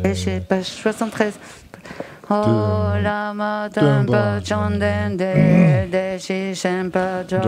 page 73. Oh lama tenpa chonden de shi shenpa jo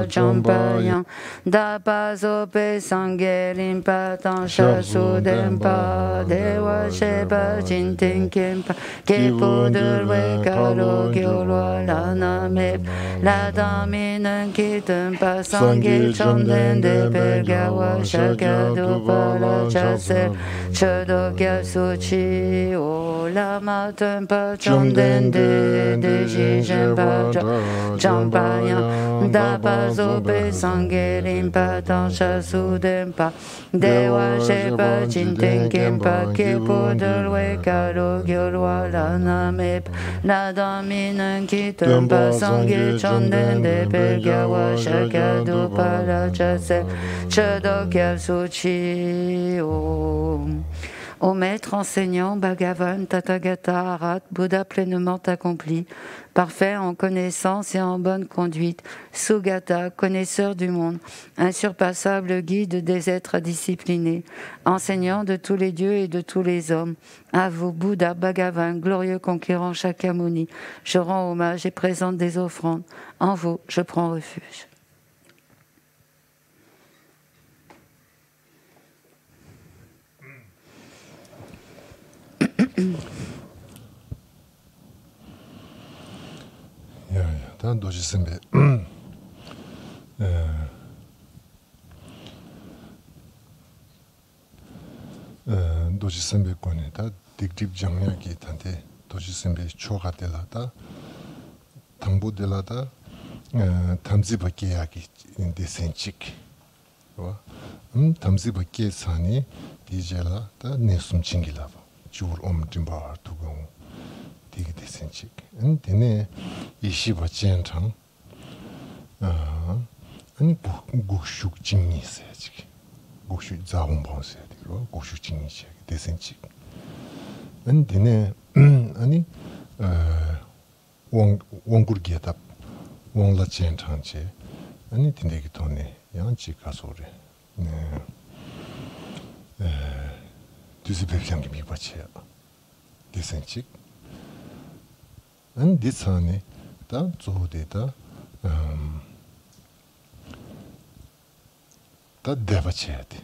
jompa yang da pa so pe sangye limpa tan sha su denpa dewa shepa jin ten kempa ke po de we karo gyo lo la na me la da mi nen ki tenpa sangye chonden de pe gawa shaka do pa la cha se che do kya su chi o lama pa chom den de shi jen pa chom pa yan da pa zo pe sangye lim pa tan sha su den pa de wa she pa jin ten kem pa ke po de lwe ka lo gyo lwa la na me la da mi nen ki ten pa sangye chom den de pe ga wa sha ka do pa la cha se che do kya su chi om. Ô maître enseignant, Bhagavan, Tathagata, Arat, Bouddha pleinement accompli, parfait en connaissance et en bonne conduite, Sugata, connaisseur du monde, insurpassable guide des êtres disciplinés, enseignant de tous les dieux et de tous les hommes, à vous, Bouddha, Bhagavan, glorieux conquérant Shakyamuni, je rends hommage et présente des offrandes. En vous, je prends refuge. 다 도지선배 도지선배 권에 다 딕딥 정략이 단데 도지선배 초가텔라다 당보델라다 탐지밖에 이야기 인데센칙 와 탐지밖에 산이 디젤라 다 내숨칭기라바 줄 엄dim바 두고 되게 대센식. 근데 이시바cen장 아니 국식증이 있어야지. 국식 자원 방서야 되고 국식증이 있어야 대센식. 근데 아니 원구르기다 원라cen장체 아니 딘데기 돈에 양치 가소래. 네. 뒤집혀장기 미바치야. 대센식. 안 디산에 다 조데다 다 데바체데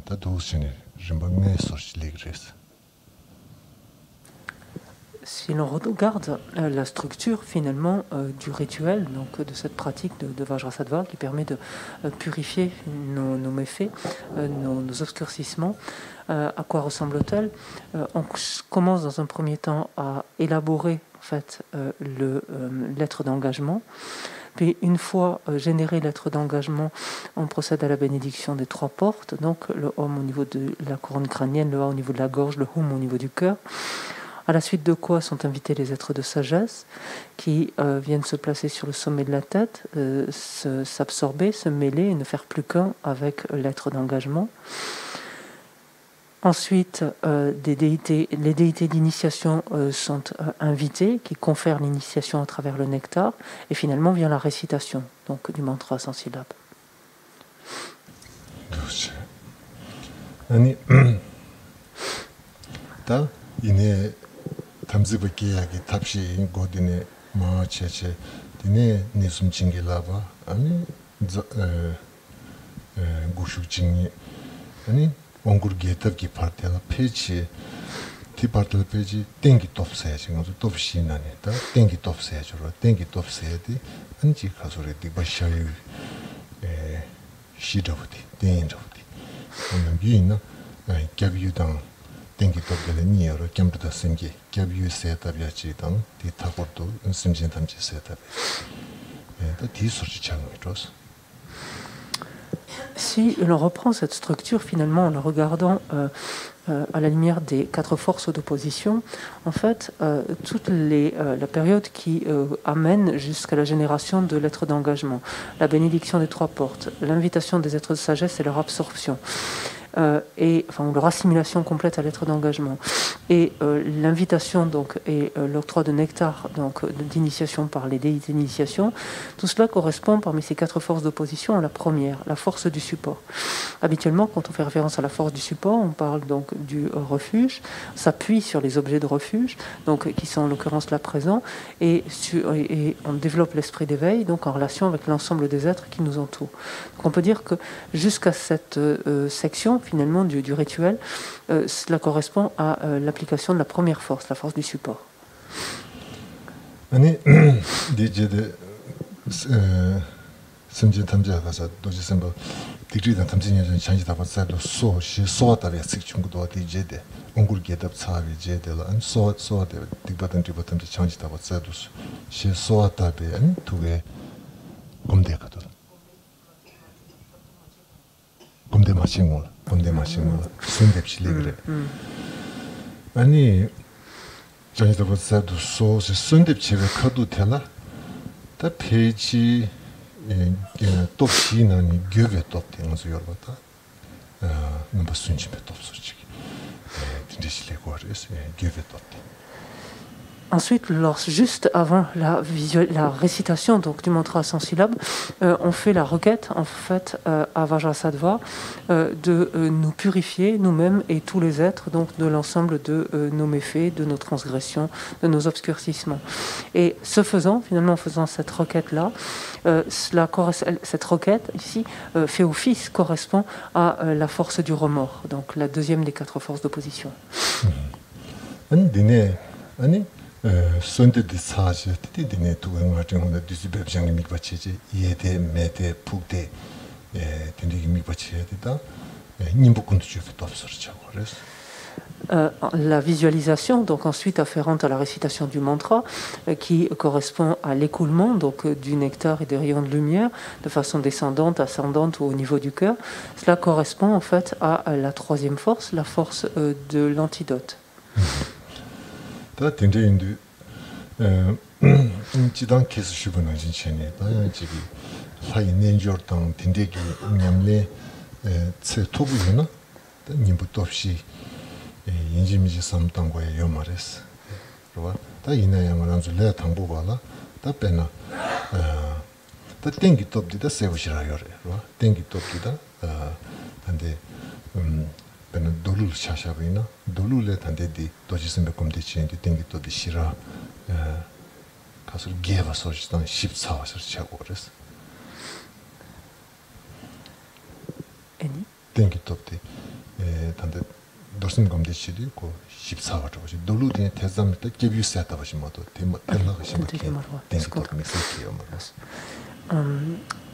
다 도스네 rimbagne sorchlegres. Si l'on regarde la structure finalement du rituel, donc de cette pratique de Vajrasattva qui permet de purifier nos méfaits, nos obscurcissements, à quoi ressemble-t-elle? On commence dans un premier temps à élaborer en fait l'être d'engagement. Puis une fois généré l'être d'engagement, on procède à la bénédiction des trois portes, donc le Om au niveau de la couronne crânienne, le A au niveau de la gorge, le Hum au niveau du cœur. À la suite de quoi sont invités les êtres de sagesse qui viennent se placer sur le sommet de la tête, s'absorber, se mêler et ne faire plus qu'un avec l'être d'engagement. Ensuite, les déités d'initiation sont invitées, qui confèrent l'initiation à travers le nectar, et finalement vient la récitation, donc du mantra sans syllabes. 탐지바기야기 탑시 고디네 마체체 디네 니숨칭기라바 아니 구슈칭이 아니 원구르게탑기 파르텔라 페이지 디파르텔 페이지 땡기 톱세야 지금 톱시나네다 땡기 톱세야 주로 땡기 톱세야디 안지 가소레 디바샤유 시더부디 땡저부디 오늘 비나 갸비유당 땡기 톱들의 니어로 겸부터 생기 갸비유 세타비아지당 디타고도 심진 탐지 세타비 또 디소지 장미로스. Si l'on reprend cette structure finalement en la regardant à la lumière des quatre forces d'opposition, en fait, toute la période qui amène jusqu'à la génération de l'être d'engagement, la bénédiction des trois portes, l'invitation des êtres de sagesse et leur absorption, et enfin leur assimilation complète à l'être d'engagement, et l'invitation donc et l'octroi de nectar donc d'initiation par les déités d'initiation, tout cela correspond parmi ces 4 forces d'opposition à la première, la force du support. Habituellement, quand on fait référence à la force du support, on parle donc du refuge, s'appuie sur les objets de refuge, donc qui sont en l'occurrence là présents, et on développe l'esprit d'éveil donc en relation avec l'ensemble des êtres qui nous entourent. Donc on peut dire que jusqu'à cette section finalement du rituel, cela correspond à l'application de la première force, la force du support. 디그리단 탐진이 장지다 봤어도 소와다베 식중도 디제데 옹굴 게답 차비 제데라 안 소와데 디바던 장지다 봤어도 시 소와다베 안 두게 검대가도 검대 마신 거 순대치리 그래 아니 장지다 봤어도 소시 순대치에 카도 되나 다 페이지 topsinan göve toptiğiniz yorulda ne basınç bir topsuçuk dinleyiciler görüyoruz göve topti. Ensuite, juste avant la récitation donc, du mantra à 100 syllabes, on fait la requête en fait, à Vajrasattva de nous purifier nous-mêmes et tous les êtres donc, de l'ensemble de nos méfaits, de nos transgressions, de nos obscurcissements. Et ce faisant, finalement en faisant cette requête-là, cette requête ici fait office, correspond à la force du remords, donc la deuxième des 4 forces d'opposition. 손대디 사지 티디네 두고 가지고 디스베장이 미바치지 예대 매대 북대 딘디기 미바치야 되다 님복군도 주도 없어져 그래서 la visualisation, donc ensuite afférente à la récitation du mantra, qui correspond à l'écoulement donc du nectar et des rayons de lumière de façon descendante, ascendante ou au niveau du cœur. Cela correspond en fait à la 3e force, la force de l'antidote. 다 된대인데 지단 케이스 주변에 진짜네 다야 지기 사이 nenjor당 된대기 냠레 체 토부이나 님부터 없이 인지미지 삼던 거에 요 말했어. 그러봐. 다 이나야만 안줄래 당부 봐라. 다 빼나. 다 땡기 톱디다 세우시라 요래. 그러봐. 땡기 톱디다 근데 배는 돌을 샤샤비나 돌을에 단데디 도지스메 컴디치엔디 땡기 톱디 시라 가서 게바 소지단 14와서 차고 그랬어. 애니? 땡기 톱디 단데 도스메 컴디치디 고 14와죠. 돌루디에 대담을 때 개비스했다 보시 모두 대마가 심하게 땡기 톱디 미스키요 말았어.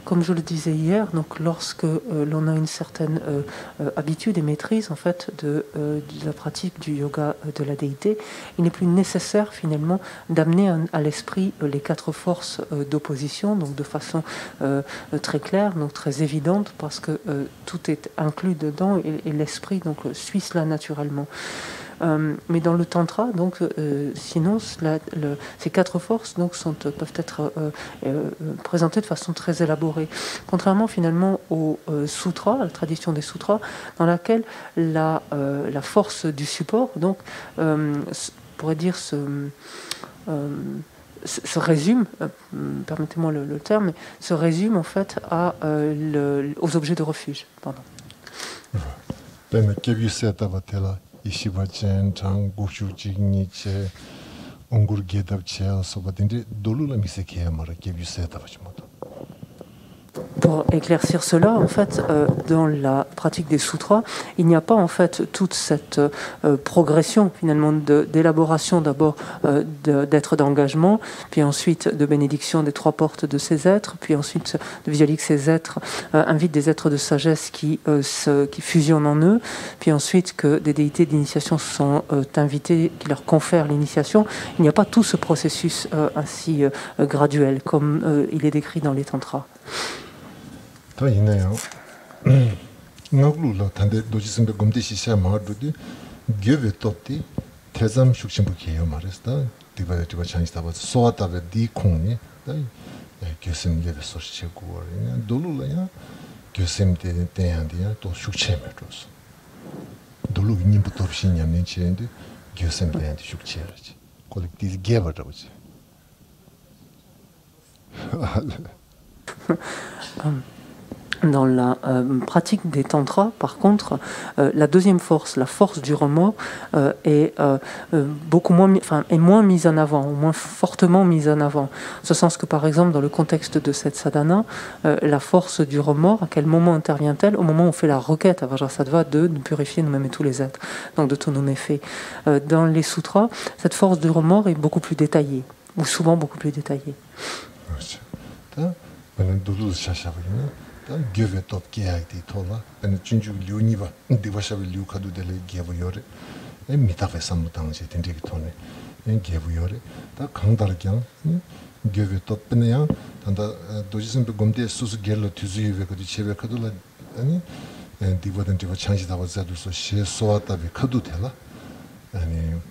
Comme je le disais hier, donc lorsque l'on a une certaine habitude et maîtrise en fait de la pratique du yoga de la déité, il n'est plus nécessaire finalement d'amener à l'esprit les 4 forces d'opposition, donc de façon très claire, donc très évidente, parce que tout est inclus dedans et l'esprit donc suit cela naturellement. Mais dans le tantra, donc, sinon, ces 4 forces donc, peuvent être présentées de façon très élaborée. Contrairement finalement au sutra, à la tradition des sutras, dans laquelle la force du support, donc, on pourrait dire, se résume, permettez-moi le terme, mais se résume en fait aux objets de refuge. Pardon. 이시바첸 장국주직니체 옹굴게답체 소바딘데 돌루라 미세케야 말아 게비세다 바지모도. Pour éclaircir cela, en fait, dans la pratique des sutras, il n'y a pas en fait toute cette progression finalement d'élaboration d'abord d'êtres d'engagement, puis ensuite de bénédiction des 3 portes de ces êtres, puis ensuite de visualiser que ces êtres invitent des êtres de sagesse qui fusionnent en eux, puis ensuite que des déités d'initiation sont invitées, qui leur confèrent l'initiation. Il n'y a pas tout ce processus ainsi graduel comme il est décrit dans les tantras. 더 있네요. 나글로 단데 도지선배 검대시 시야 마르디 게베 톱티 태잠 숙심부케요 말했다. 디바 찬스다 봐. 소아타베 디콩니. 다 교심게베 소시체고 돌루라야 교심데 대한디야 또 숙체메로서. 돌로 님부터 없이 냠는 체인데 교생들한테 죽지야지. 콜렉티브 개버라고 지. Dans la pratique des tantras, par contre, la deuxième force, la force du remords, est beaucoup moins, est moins mise en avant, moins fortement mise en avant. En ce sens que, par exemple, dans le contexte de cette sadhana, la force du remords, à quel moment intervient-elle? Au moment où on fait la requête à Vajrasattva de nous purifier nous-mêmes et tous les êtres, donc de tous nos méfaits. Dans les sutras, cette force du remords est beaucoup plus détaillée, ou souvent beaucoup plus détaillée. Give top geagdi tola ben junju liuniva divashabi liukadu dele gevuyore e mitafe samutangje tindegi tone en gevuyore da kangdargyang give top benyang tanda dojisembe gomde susu gerlo tuzuive kodi chebe kadula ani divoden diva changi da wazadu so she soata be kadu tela ani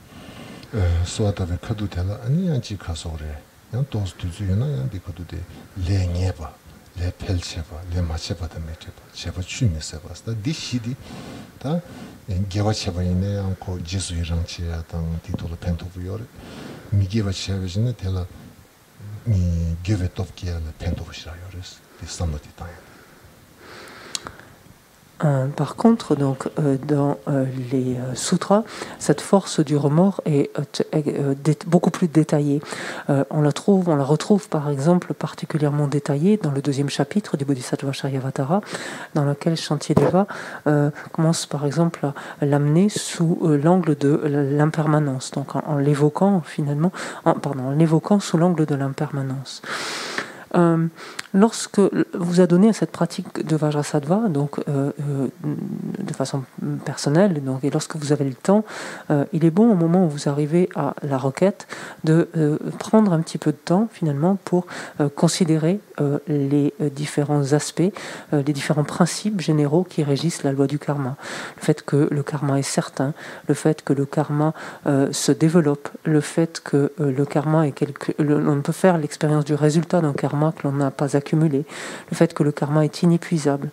soata be kadu tela ani anchi kasore yan dos tuzuyena yan dikadu de lenyeba le pelcheba, le macheba da meteba, cheba chumeseba. Da dishidi da geva cheba ine anko Jesu irangchi atang titolo pentobu yore. Mi geva cheba jine tela mi geve topki le pentobu shira yores. Di samati tang. Par contre, donc, dans les sutras, cette force du remords est beaucoup plus détaillée. On la retrouve par exemple particulièrement détaillée dans le deuxième chapitre du Bodhisattva Charyavatara, dans lequel Shantideva commence par exemple à l'amener sous l'angle de l'impermanence, donc en l'évoquant finalement, en l'évoquant sous l'angle de l'impermanence. Lorsque vous adonnez à cette pratique de Vajrasattva, donc de façon personnelle, donc, et lorsque vous avez le temps, il est bon au moment où vous arrivez à la requête de prendre un petit peu de temps finalement pour considérer les différents aspects, les différents principes généraux qui régissent la loi du karma. Le fait que le karma est certain, le fait que le karma se développe, le fait que le karma est on ne peut faire l'expérience du résultat d'un karma que l'on n'a pas accumulé, le fait que le karma est inépuisable.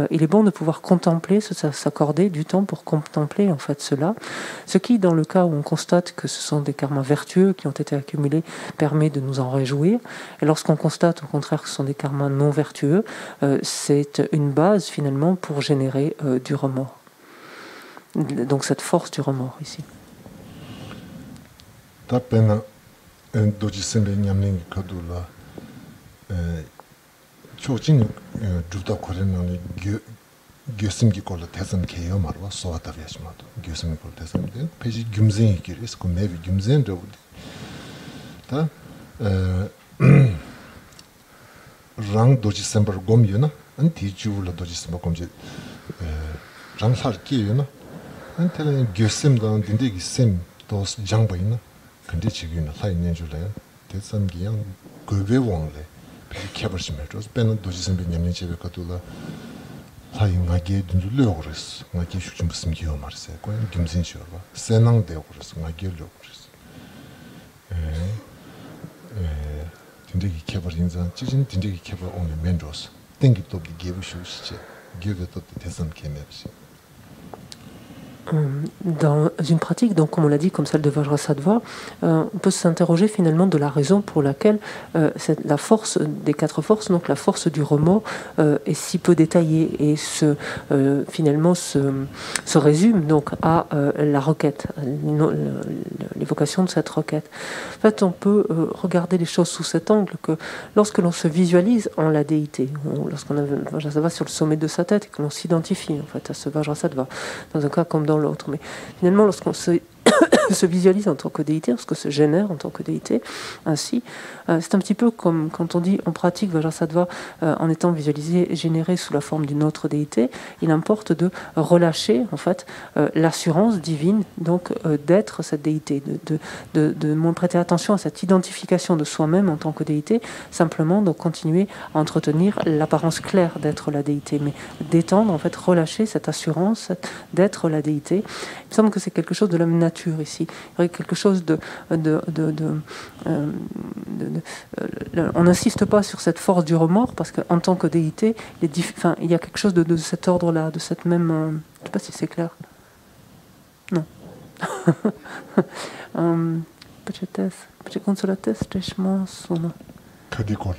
Il est bon de pouvoir contempler, s'accorder du temps pour contempler en fait cela, ce qui, dans le cas où on constate que ce sont des karmas vertueux qui ont été accumulés, permet de nous en réjouir. Et lorsqu'on constate au contraire que ce sont des karmas non vertueux, c'est une base finalement pour générer du remords. Donc cette force du remords ici. 초진 주다 거래는 교수님이 걸로 대선 개요 말와 소화다 비하시마도 교수님이 걸로 대선인데 페이지 김zen이 길에서 그 매비 김zen도 다 랑 도지sember 곰이나 안 뒤주로 도지sember 곰지 랑살 끼요나 안테는 교수님도 딘데기 셈 도스 장바이나 근데 지금은 사이는 줄래요 대선기양 그외왕래 개버시면서 배는 도지선비 냠는 집에 가도라 하인가게 든줄려 그랬어. 나게 숙좀 무슨 기어 말세. 그 김진시어 봐. 세낭되고 그랬어. 나게 려 그랬어. 딘데기 개버인자 지진 딘데기 개버 오늘 맨로스. 땡기 또 기브 쇼시체. 기브 또 대선 개매시. Dans une pratique, donc comme on l'a dit, comme celle de Vajrasattva, on peut s'interroger finalement de la raison pour laquelle la force des quatre forces, donc la force du remords, est si peu détaillée et finalement se résume donc à la requête, l'évocation de cette requête. En fait, on peut regarder les choses sous cet angle que lorsque l'on se visualise en la déité, lorsqu'on a Vajrasattva sur le sommet de sa tête et que l'on s'identifie en fait à ce Vajrasattva, dans un cas comme dans l'autre. Mais finalement, lorsqu'on se visualise en tant que déité, lorsqu'on se génère en tant que déité, ainsi, c'est un petit peu comme quand on dit on pratique Vajrasattva en étant visualisé, généré sous la forme d'une autre déité. Il importe de relâcher en fait l'assurance divine, donc d'être cette déité, de moins prêter attention à cette identification de soi-même en tant que déité, simplement de continuer à entretenir l'apparence claire d'être la déité, mais d'étendre en fait, relâcher cette assurance d'être la déité. Il me semble que c'est quelque chose de la même nature ici. Il y aurait quelque chose on n'insiste pas sur cette force du remords parce qu'en tant que déité, il y a quelque chose de cet ordre-là, de cette même... je ne sais pas si c'est clair. Почему консолатес тешма суно? Кадикор.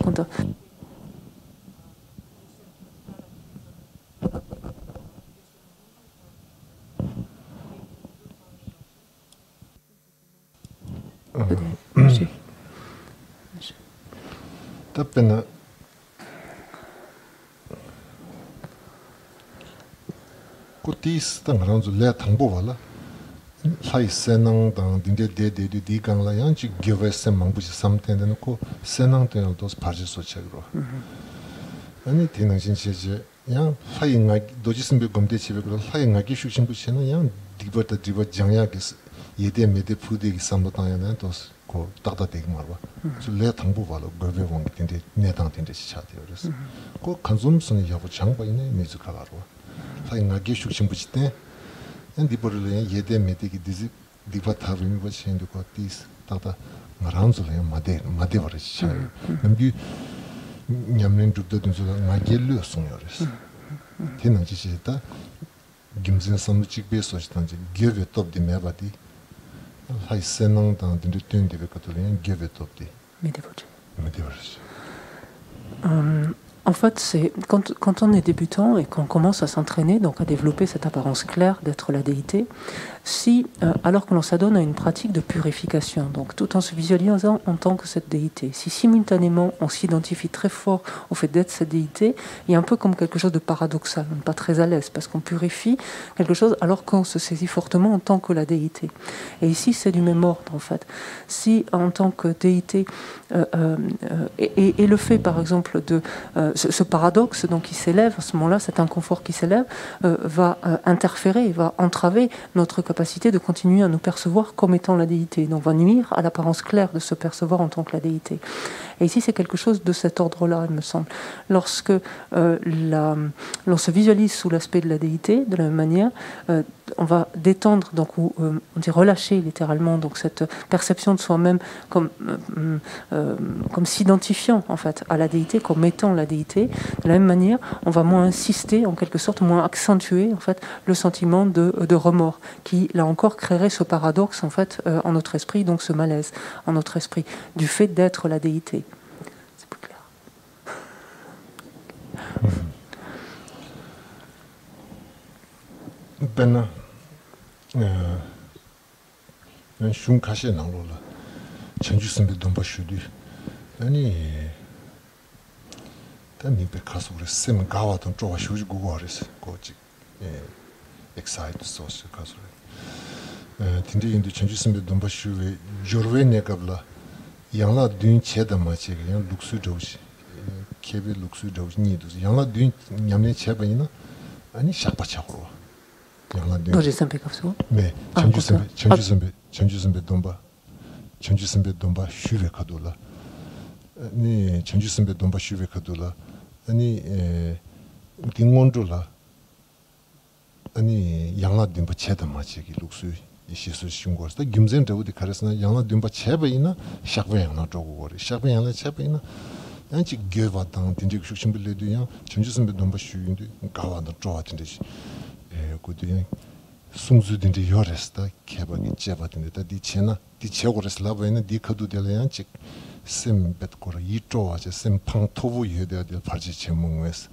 답변은 고티스당 그런저 내 당보발라 하이 세낭당 딘데데데 디강라 양지 기베스 망부지 삼텐데 놓고 세낭된 도스 바지소 책으로 아니 디능신시제 양 하이가 도지스비 검대 집에 그런 하이가 기슈신부시는 양 디버다 디버 장야게스 예대 메데 푸데기 삼도당에는 도스 고 딱딱되게 말봐 내 당보발로 거베봉 딘데 내당 딘데 시차돼요 그래서 그 간솜선이 여부 장바이네 미즈카가로 하이가 기슈신부시 때 디버를 예대 메데기 디지 디바타브니 버신도 고 디스 딱딱 마란즈레 마데 버리시 남기 냠는 죽도든 소가 마겔로 송여레스 테는 지시다 김진 섬직 베소스탄지 게베 톱디 메바디 하이 세낭당 딘데 뜬데 베카토린 게베 톱디 메데버지. 메데버지. En fait, c'est quand on est débutant et qu'on commence à s'entraîner, donc à développer cette apparence claire d'être la déité, si, alors que l'on s'adonne à une pratique de purification, donc tout en se visualisant en tant que cette déité, si simultanément on s'identifie très fort au fait d'être cette déité, il y a un peu comme quelque chose de paradoxal, on n'est pas très à l'aise, parce qu'on purifie quelque chose alors qu'on se saisit fortement en tant que la déité. Et ici, c'est du même ordre, en fait. Si, en tant que déité, et le fait, par exemple, de ce paradoxe donc, qui s'élève, à ce moment-là, cet inconfort qui s'élève, va interférer, va entraver notre capacité de continuer à nous percevoir comme étant la déité. Donc va nuire à l'apparence claire de se percevoir en tant que la déité. Et ici, c'est quelque chose de cet ordre-là, il me semble. Lorsque l'on se visualise sous l'aspect de la déité, de la même manière, on va détendre, donc, ou on dit relâcher littéralement donc, cette perception de soi-même comme s'identifiant en fait, à la déité, comme étant la déité. De la même manière, on va moins insister, en quelque sorte, moins accentuer en fait, le sentiment de remords, qui, là encore, créerait ce paradoxe en, fait, en notre esprit, donc ce malaise en notre esprit, du fait d'être la déité. C'est plus clair. Ben, 슝 가시 나로라. 전주선배 돈바슈디. 아니, 담이베 가서 그래. 쌤 가와던 쪼가 쇼지 고고하랬어. 고지. 예. 엑사이트 소스 가서. 딘데 인도 전주선배 돈바슈에 조르웨네가블라. 양라 듄 체다 마치 그냥 룩스 조지. 케베 룩스 조지 니도. 양라 듄 냠네 체바이나. 아니 샤파차고. J'ai simplement comme ça. Mais 전주선배 돈바 슈베 카돌라. 니 전주선배 돈바 슈베 카돌라. 아니 딩몬돌라. 아니 양라 딘바 체다 마치기 룩스 이시스 슝고스다 김젠 데우디 카레스나 양라 딘바 체바이나 샤베 양나 조고거리. 샤베 양나 체바이나 안치 게바당 딘지 슈심빌레도야 전주선배 돈바 슈인데 가와나 조아tin데지. 고도야 숭수딘데 요레스다 개방이 제바딘데 디체나 디체고레스 라바이나 디카도델야치 셈벳고라 이토아제 셈팡 토부 예데데 발지 제몽웨스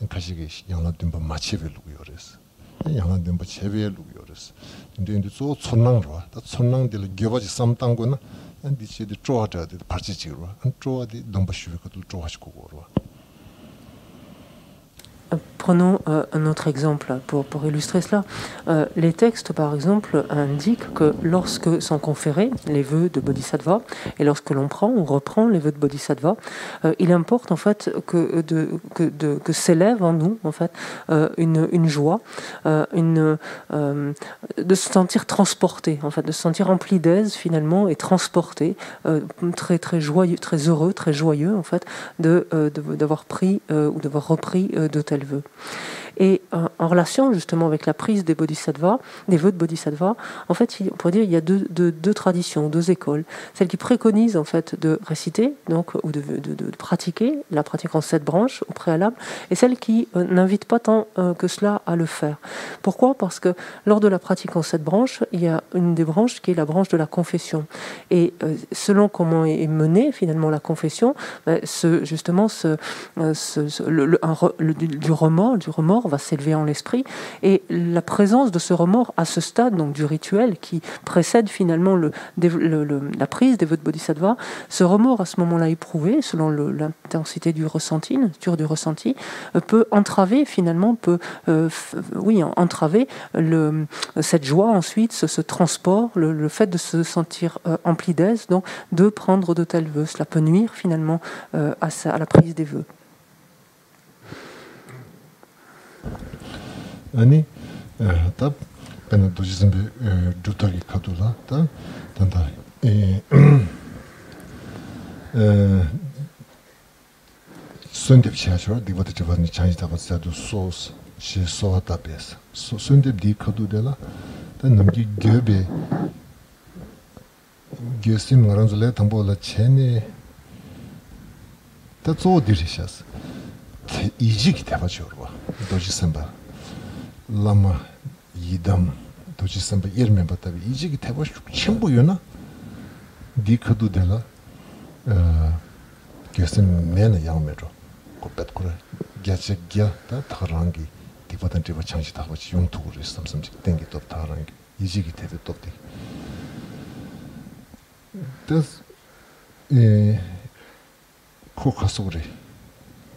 가시게 양나딘바 마치벨루고 요레스 양나딘바 제벨루고 요레스 근데 인도 소 촌낭로 다 촌낭들 겨바지 삼땅고나 디체데 쪼아다데 발지 지로 안 쪼아디 넘바슈베고도 쪼아시고 고로. Prenons un autre exemple pour illustrer cela. Les textes, par exemple, indiquent que lorsque sont conférés les vœux de Bodhisattva, et lorsque l'on prend ou reprend les vœux de Bodhisattva, il importe en fait que s'élève en nous en fait une joie, de se sentir transporté, en fait, de se sentir rempli d'aise finalement et transporté, très très joyeux, très heureux, très joyeux en fait, d'avoir pris ou d'avoir repris de tels vœux. Et en relation justement avec la prise des bodhisattvas, des vœux de bodhisattva, en fait, on pourrait dire il y a deux traditions, deux écoles. Celle qui préconise en fait de réciter, donc, ou de pratiquer, la pratique en 7 branches au préalable, et celle qui n'invite pas tant que cela à le faire. Pourquoi ? Parce que lors de la pratique en 7 branches, il y a une des branches qui est la branche de la confession. Et selon comment est menée finalement la confession, du remords va s'élever en l'esprit, et la présence de ce remords à ce stade donc du rituel qui précède finalement la prise des vœux de bodhisattva, ce remords à ce moment-là éprouvé selon l'intensité du ressenti, la nature du ressenti, peut entraver finalement, entraver cette joie ensuite, ce transport, le fait de se sentir empli d'aise, donc de prendre de tels vœux. Cela peut nuire finalement à la prise des vœux. 아니 다 배는 도지선배 두터기 카도라 다 단다 손뎁 시아죠 디버트 저번에 차이다 봤어도 소스 시 소하다 베스 손뎁 디 카도데라 다 넘기 겨베 겨심 가란줄레 담보라 체네 다 조디리샤스 이지기 대바죠 도지선배 라마 이담 도지선배 이르면 봤다비 이지기 대바죠 첨부요나 디카도데라 겨심 내는 양매로 고뱃고래 개체기야 다 다랑기 디버던 디버 창시 다 같이 용토를 있음섬직 땡기 또 다랑기 이지기 대비 또디 das 코카소리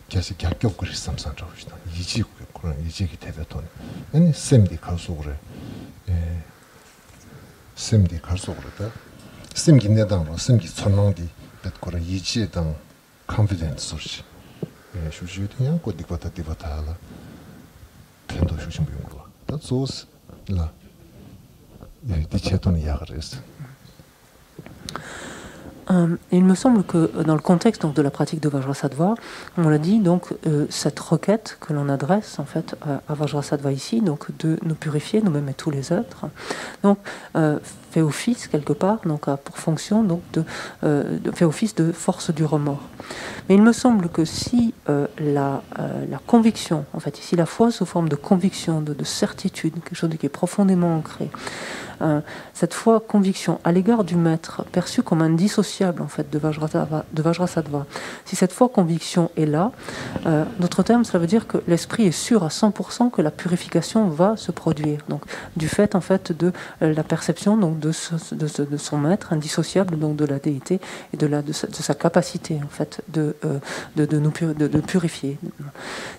계속 격격 그리 삼산죠. 이지 그런 이지기 대표돈. 아니 샘디 가서 그래. 샘디 가서 그랬다. 샘기 내당으로 샘기 천왕디 뱃거라 이지에당 컨피던스 소시. 슈슈드냐 고디바타 디바타라. 펜도 슈신 비용으로. 다 소스 라. 디체톤이 야그레스. Il me semble que dans le contexte donc, de la pratique de Vajrasattva, on l'a dit, donc cette requête que l'on adresse en fait à Vajrasattva ici, donc de nous purifier nous-mêmes et tous les êtres, donc fait office quelque part, donc a pour fonction donc fait office de force du remords. Mais il me semble que si la conviction, en fait ici la foi sous forme de conviction, de certitude, quelque chose qui est profondément ancré. Cette foi, conviction à l'égard du maître, perçue comme indissociable en fait de Vajrasattva. Si cette foi, conviction est là, d'autres termes, cela veut dire que l'esprit est sûr à 100% que la purification va se produire. Donc, du fait en fait de la perception donc de son maître indissociable donc de la déité et de sa capacité en fait de purifier.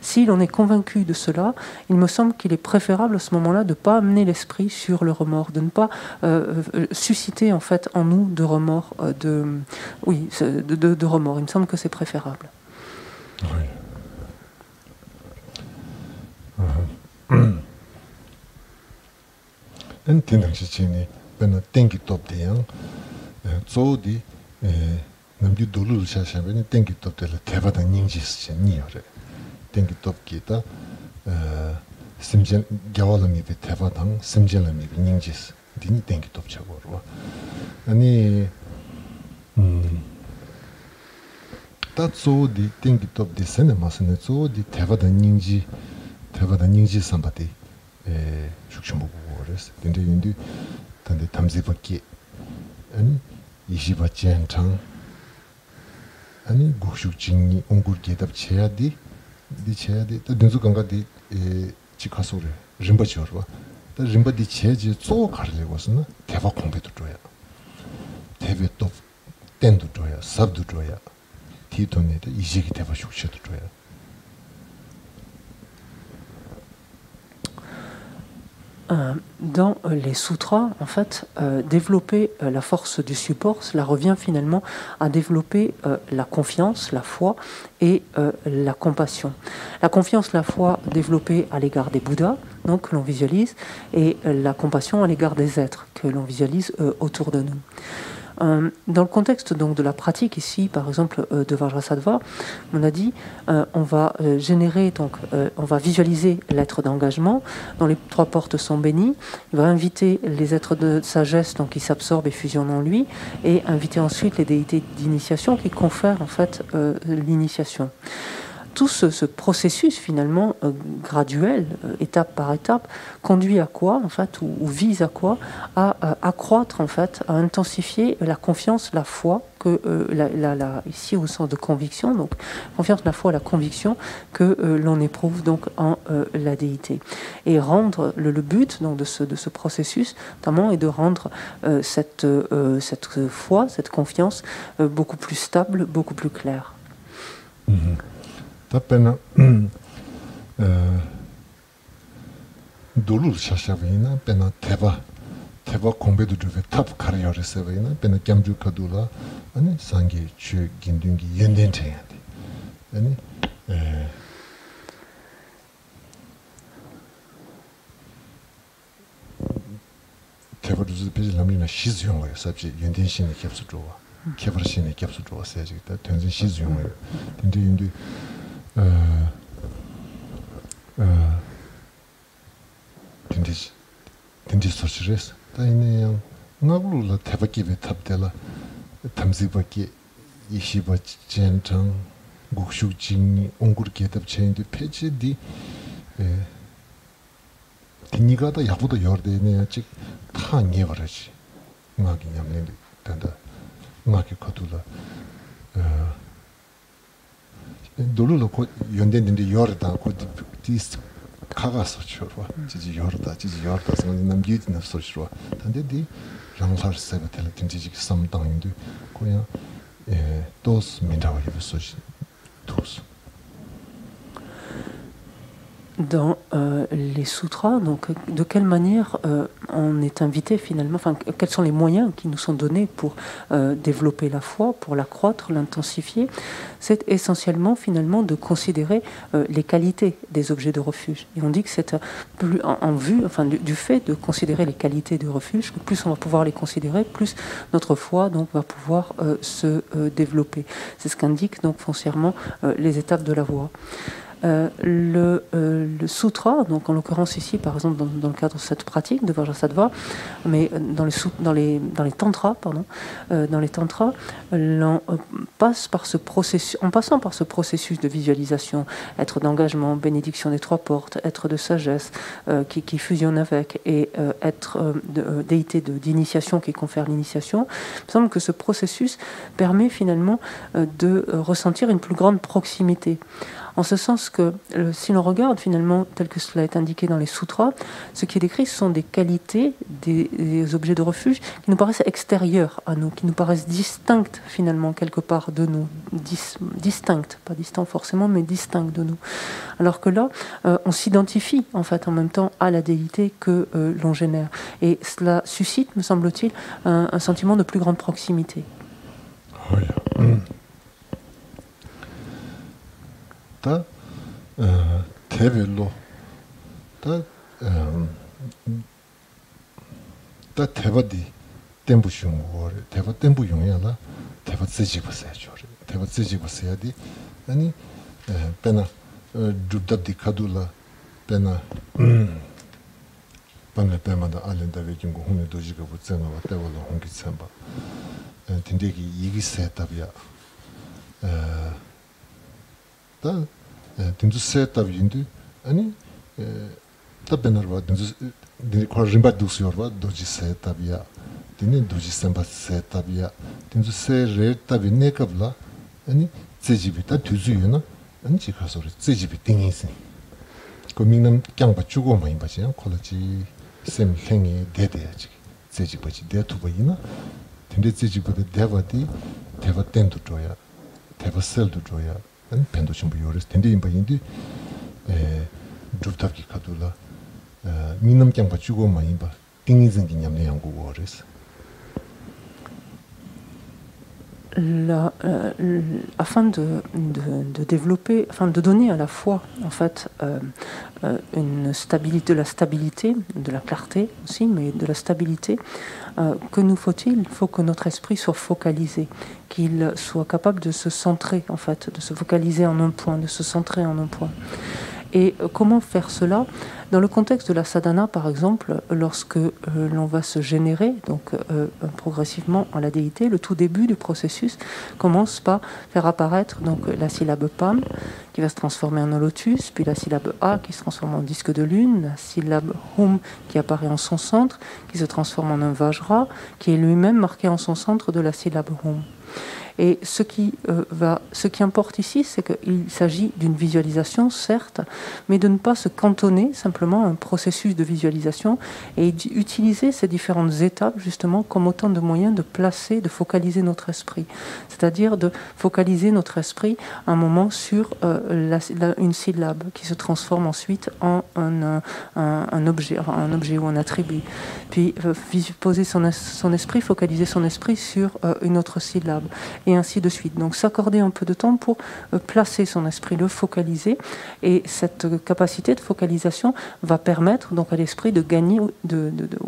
Si l'on est convaincu de cela, il me semble qu'il est préférable à ce moment-là de ne pas amener l'esprit sur le remords, de ne pas susciter en fait en nous de remords, de remords. Il me semble que c'est préférable. 남기 도루를 샤샤베니 땡기 톱들 대바다 닝지스 니어레 땡기 톱기다 심전 겨울음이 대바당 심전음이 닝지스 디니 땡기 톱차고로 아니 다소디 땡기 톱디 세네마스네 소디 대바다 닝지 삼바디 죽심보고 그랬어 근데 인디 단데 담지밖에 아니 20바젠창 아니 국식진이 옹굴게답 쳐야디 디쳐야디 또 눈수강가디 지카소래 림바지어와 다 림바디 쳐야지 쏘 가르려고서는 대박 공배도 줘야 대배도 땐도 줘야 삽도 줘야 디돈에도 이직이 대박 숙제도 줘야 Dans les sutras, en fait, développer la force du support, cela revient finalement à développer la confiance, la foi et la compassion. La confiance, la foi développée à l'égard des Bouddhas, donc que l'on visualise, et la compassion à l'égard des êtres que l'on visualise autour de nous. Dans le contexte donc de la pratique ici, par exemple de Vajrasattva, on a dit on va générer donc on va visualiser l'être d'engagement dont les 3 portes sont bénies. Il va inviter les êtres de sagesse donc qui s'absorbent et fusionnent en lui, et inviter ensuite les déités d'initiation qui confèrent en fait l'initiation. Tout ce processus finalement graduel, étape par étape, conduit à quoi en fait, ou vise à quoi? À accroître en fait, à intensifier la confiance, la foi que ici au sens de conviction, donc confiance, la foi, la conviction que l'on éprouve donc en la déité, et rendre le but donc de ce processus notamment est de rendre cette foi, cette confiance beaucoup plus stable, beaucoup plus claire. 답변은 돌을 샤샤베이나 베나 테바 공배도 주베 탑 카리어르세베이나 베나 겸주 카둘라 아니 상기 추 긴둥기 연된체야데 아니 테바르즈 비즈람이나 시즈용을 삽지 연된신의 캡스 좋아 캡르신의 캡스 좋아서 해지다 된전 시즈용을 근데 인도 딘디 소시레스 다이네 나불라 태바기베 탑텔라 탐지바기 이시바 젠정 국슈징 옹구르게 답체인데 페이지디 디니가다 야보다 열대네 아직 다 녀버지 나기 냠네 된다 나기 거둘라 돌로 고 연된데 열다 고 디스 카가서 쳐봐 지지 열다 생각 남기는 소리로 근데 랑사르세가 텔 김지지 삼당인데 그냥 도스 민다고 소리 도스 Dans les sutras, donc de quelle manière on est invité finalement, enfin quels sont les moyens qui nous sont donnés pour développer la foi, pour l'accroître, l'intensifier, c'est essentiellement finalement de considérer les qualités des objets de refuge. Et on dit que c'est plus en vue, enfin du fait de considérer les qualités du refuge, que plus on va pouvoir les considérer, plus notre foi donc va pouvoir se développer. C'est ce qu'indiquent donc foncièrement les étapes de la voie. Le sutra, donc en l'occurrence ici, par exemple dans le cadre de cette pratique de Vajrasattva, mais dans les tantras, en passant par ce processus de visualisation, être d'engagement, bénédiction des 3 portes, être de sagesse qui fusionne avec, et être déité d'initiation qui confère l'initiation, il me semble que ce processus permet finalement de ressentir une plus grande proximité. En ce sens que, si l'on regarde finalement, tel que cela est indiqué dans les sutras, ce qui est décrit, ce sont des qualités des objets de refuge qui nous paraissent extérieures à nous, qui nous paraissent distinctes finalement quelque part de nous, distinctes, pas distants forcément, mais distinctes de nous. Alors que là, on s'identifie en fait en même temps à la déité que l'on génère. Et cela suscite, me semble-t-il, un sentiment de plus grande proximité. Oh, yeah. 다 대별로 다 대바디 템부숑고 대바 템부용이야라 대바 쓰지버세죠 대바 쓰지버세야디 아니 페나 두답디 카둘라 페나 panne pemada alenda vejungo hune dojiga butsenga watewala hongi tsemba tindegi yigi setabya 다 딘주 세tab인데 아니 답변을봐 딘주 코르림바 두스요르바 도지 세tab이야 딘네 도지 셈바 세tab이야 딘주 세레tab이 네캅라 아니 제지비다 두즈유나 아니 지가소리 제지비 띵이스 고민남 깡바 주고 많이 봐지야 콜라지 셈 행이 대대야지 제지바지 대투바이나 딘데 제지보다 대바디 대바텐도 줘야 대바셀도 줘야 안 펜도 좀 요레스 텐데 임바인디 주탑기 카둘라 민남 깡바 주고 많이 봐 띵이zen 기념내 연구 워레스 afin de développer, afin de donner à la fois en fait une stabilité, de la stabilité, de la clarté aussi, mais de la stabilité, que nous faut-il? Il faut que notre esprit soit focalisé, qu'il soit capable de se centrer en fait, de se focaliser en un point, de se centrer en un point. Et comment faire cela? Dans le contexte de la sadhana, par exemple, lorsque l'on va se générer, donc progressivement en la déité, le tout début du processus commence par faire apparaître donc la syllabe Pam, qui va se transformer en un lotus, puis la syllabe A qui se transforme en disque de lune, la syllabe Hum qui apparaît en son centre, qui se transforme en un Vajra, qui est lui-même marqué en son centre de la syllabe Hum. Et ce qui importe ici, c'est qu'il s'agit d'une visualisation, certes, mais de ne pas se cantonner simplement à un processus de visualisation et d'utiliser ces différentes étapes justement comme autant de moyens de placer, de focaliser notre esprit. C'est-à-dire de focaliser notre esprit un moment sur une syllabe qui se transforme ensuite en un objet ou un attribut. Puis poser son esprit, focaliser son esprit sur une autre syllabe. Et ainsi de suite. Donc s'accorder un peu de temps pour placer son esprit, le focaliser. Et cette capacité de focalisation va permettre donc à l'esprit de gagner,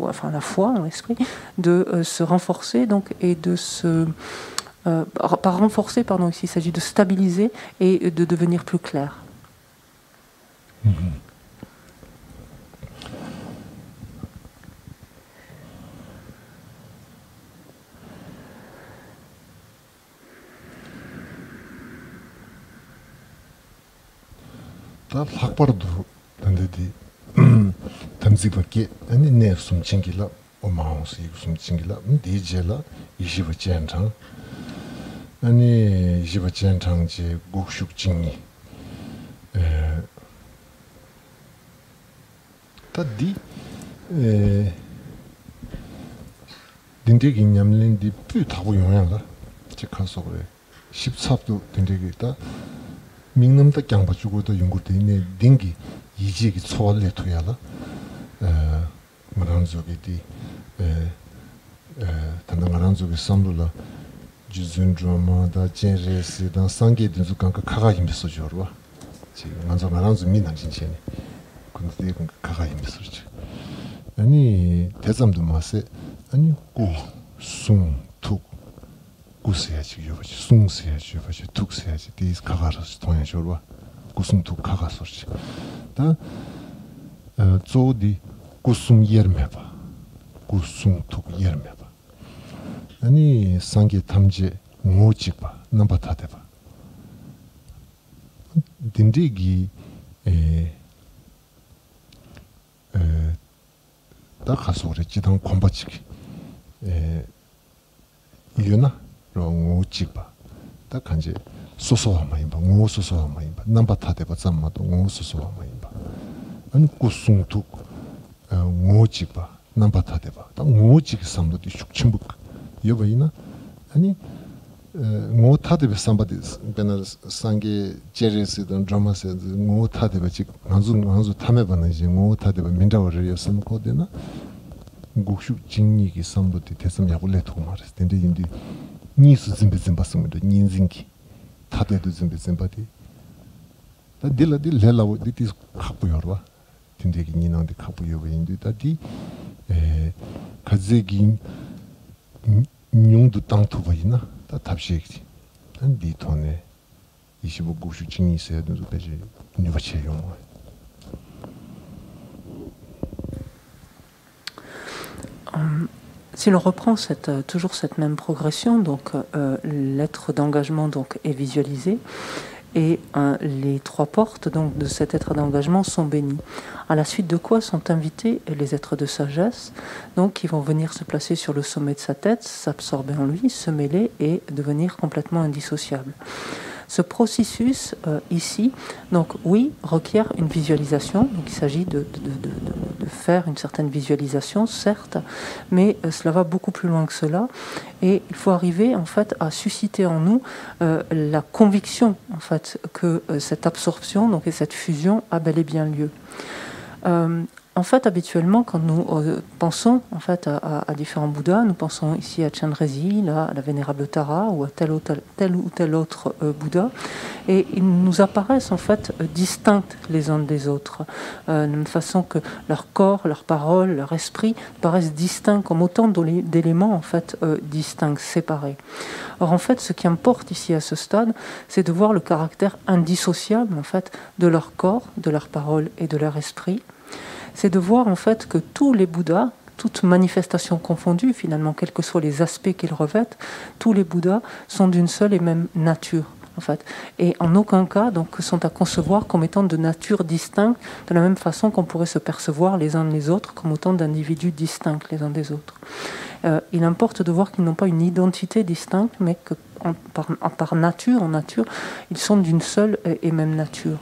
enfin la foi en l'esprit, de se renforcer donc, et de se... pas renforcer, pardon, ici il s'agit de stabiliser et de devenir plus clair. 다 학벌도 단데디 탐지밖에 아니 내 숨친기라 오마우스 숨친기라 디제라 25젠장 아니 25젠장지 국숙징이 다디 딘데기 냠린디 뿌타고 용양라 제카서 그래 14도 딘데기 있다 민남다 강바 주고도 연구되네 딩기 이지기 초월레 토야라 마란조기디 단단마란조기 삼불라 지준드라마다 젠레스다 상게든 주간가 카가 힘있어 줘라 지금 먼저 마란조 민난 진짜네 근데 이건 카가 힘있어 줘 아니 대zam도 마세 아니 구숭툭 구세야지 요바지 숭세야지 요바지 툭세야지 디스 카가르스 통해줘라 구숭툭 카가서지 다 조디 구숭 예르메바 구숭툭 예르메바 아니 상게 탐제 모지바 남바타데바 딘디기 다 가서래 지당 콤바치기 이유나 롱우치바 다 간제 소소하마인바 ngo소소하마인바 남바타데바 잠마도 ngo소소하마인바 아니 구숭툭 ngo지바 남바타데바 다 ngo지기 삼도디 숙침북 여바이나 아니 ngo타데베 삼바디 베나 상게 제레스던 드라마스 ngo타데베 지 한주 타메바나 이제 ngo타데베 민다워를 였음 코데나 국숙 진리기 삼도디 대섬 야불레 토마르스 덴데 인디 니스 짐베짐바스무도 닌징기 타데도 짐베짐바디 다 딜라디 렐라오 디티스 카푸요르와 딘데기 니나데 카푸요베 인디 다디 가제기 뇽도 땅토바이나 다 답시기 단 디토네 25 국숙 진리 있어야 되는 배지 니바체요 Si l'on reprend toujours cette même progression, donc l'être d'engagement donc est visualisé et les trois portes donc de cet être d'engagement sont bénies. À la suite de quoi sont invités les êtres de sagesse, donc qui vont venir se placer sur le sommet de sa tête, s'absorber en lui, se mêler et devenir complètement indissociables. Ce processus ici, donc oui, requiert une visualisation. Donc il s'agit de faire une certaine visualisation, certes, mais cela va beaucoup plus loin que cela. Et il faut arriver en fait à susciter en nous la conviction en fait que cette absorption, donc et cette fusion, a bel et bien lieu. En fait, habituellement, quand nous pensons en fait, à différents Bouddhas, nous pensons ici à Chandrezi, à la Vénérable Tara ou à tel ou tel autre Bouddha, et ils nous apparaissent en fait distincts les uns des autres, de la même façon que leur corps, leur parole, leur esprit paraissent distincts comme autant d'éléments en fait distincts, séparés. Or, en fait, ce qui importe ici à ce stade, c'est de voir le caractère indissociable en fait de leur corps, de leur parole et de leur esprit. C'est de voir en fait que tous les Bouddhas, toutes manifestations confondues finalement, quels que soient les aspects qu'ils revêtent, tous les Bouddhas sont d'une seule et même nature en fait, et en aucun cas donc sont à concevoir comme étant de nature distincte, de la même façon qu'on pourrait se percevoir les uns les autres comme autant d'individus distincts les uns des autres. Il importe de voir qu'ils n'ont pas une identité distincte, mais que par nature, en nature, ils sont d'une seule et même nature.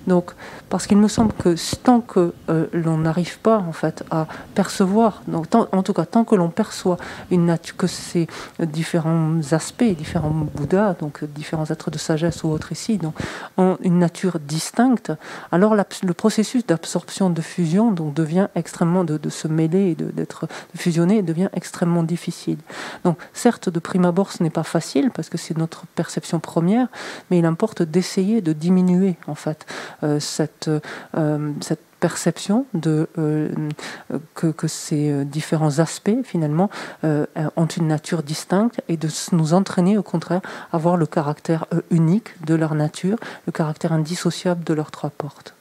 Donc, parce qu'il me semble que tant que l'on n'arrive pas en fait à percevoir, donc en tout cas tant que l'on perçoit une nature, que ces différents aspects, différents Bouddhas, donc différents êtres de sagesse ou autres ici, donc ont une nature distincte, alors le processus d'absorption, de fusion, donc devient extrêmement de se mêler et d'être fusionné devient extrêmement difficile. Donc, certes, de prime abord, ce n'est pas facile parce que c'est notre perception première, mais il importe d'essayer de diminuer en fait cette perception que ces différents aspects finalement ont une nature distincte et de nous entraîner au contraire à voir le caractère unique de leur nature, le caractère indissociable de leurs trois portes.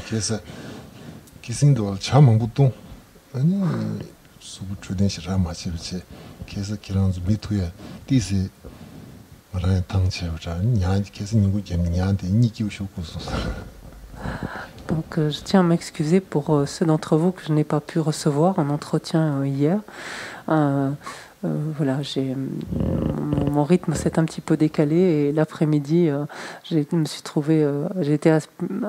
그래서 기승도 참은부터 아니 수부 주된시라 마치지 그래서 기란즈 미투에 디세 말하는 당체우자 냐지 계속 누구 냐한테 니기우쇼고서. Donc je tiens à m'excuser pour ceux d'entre vous que je n'ai pas pu recevoir en entretien hier. Voilà, mon rythme s'est un petit peu décalé et l'après-midi, je me suis trouvée, j'étais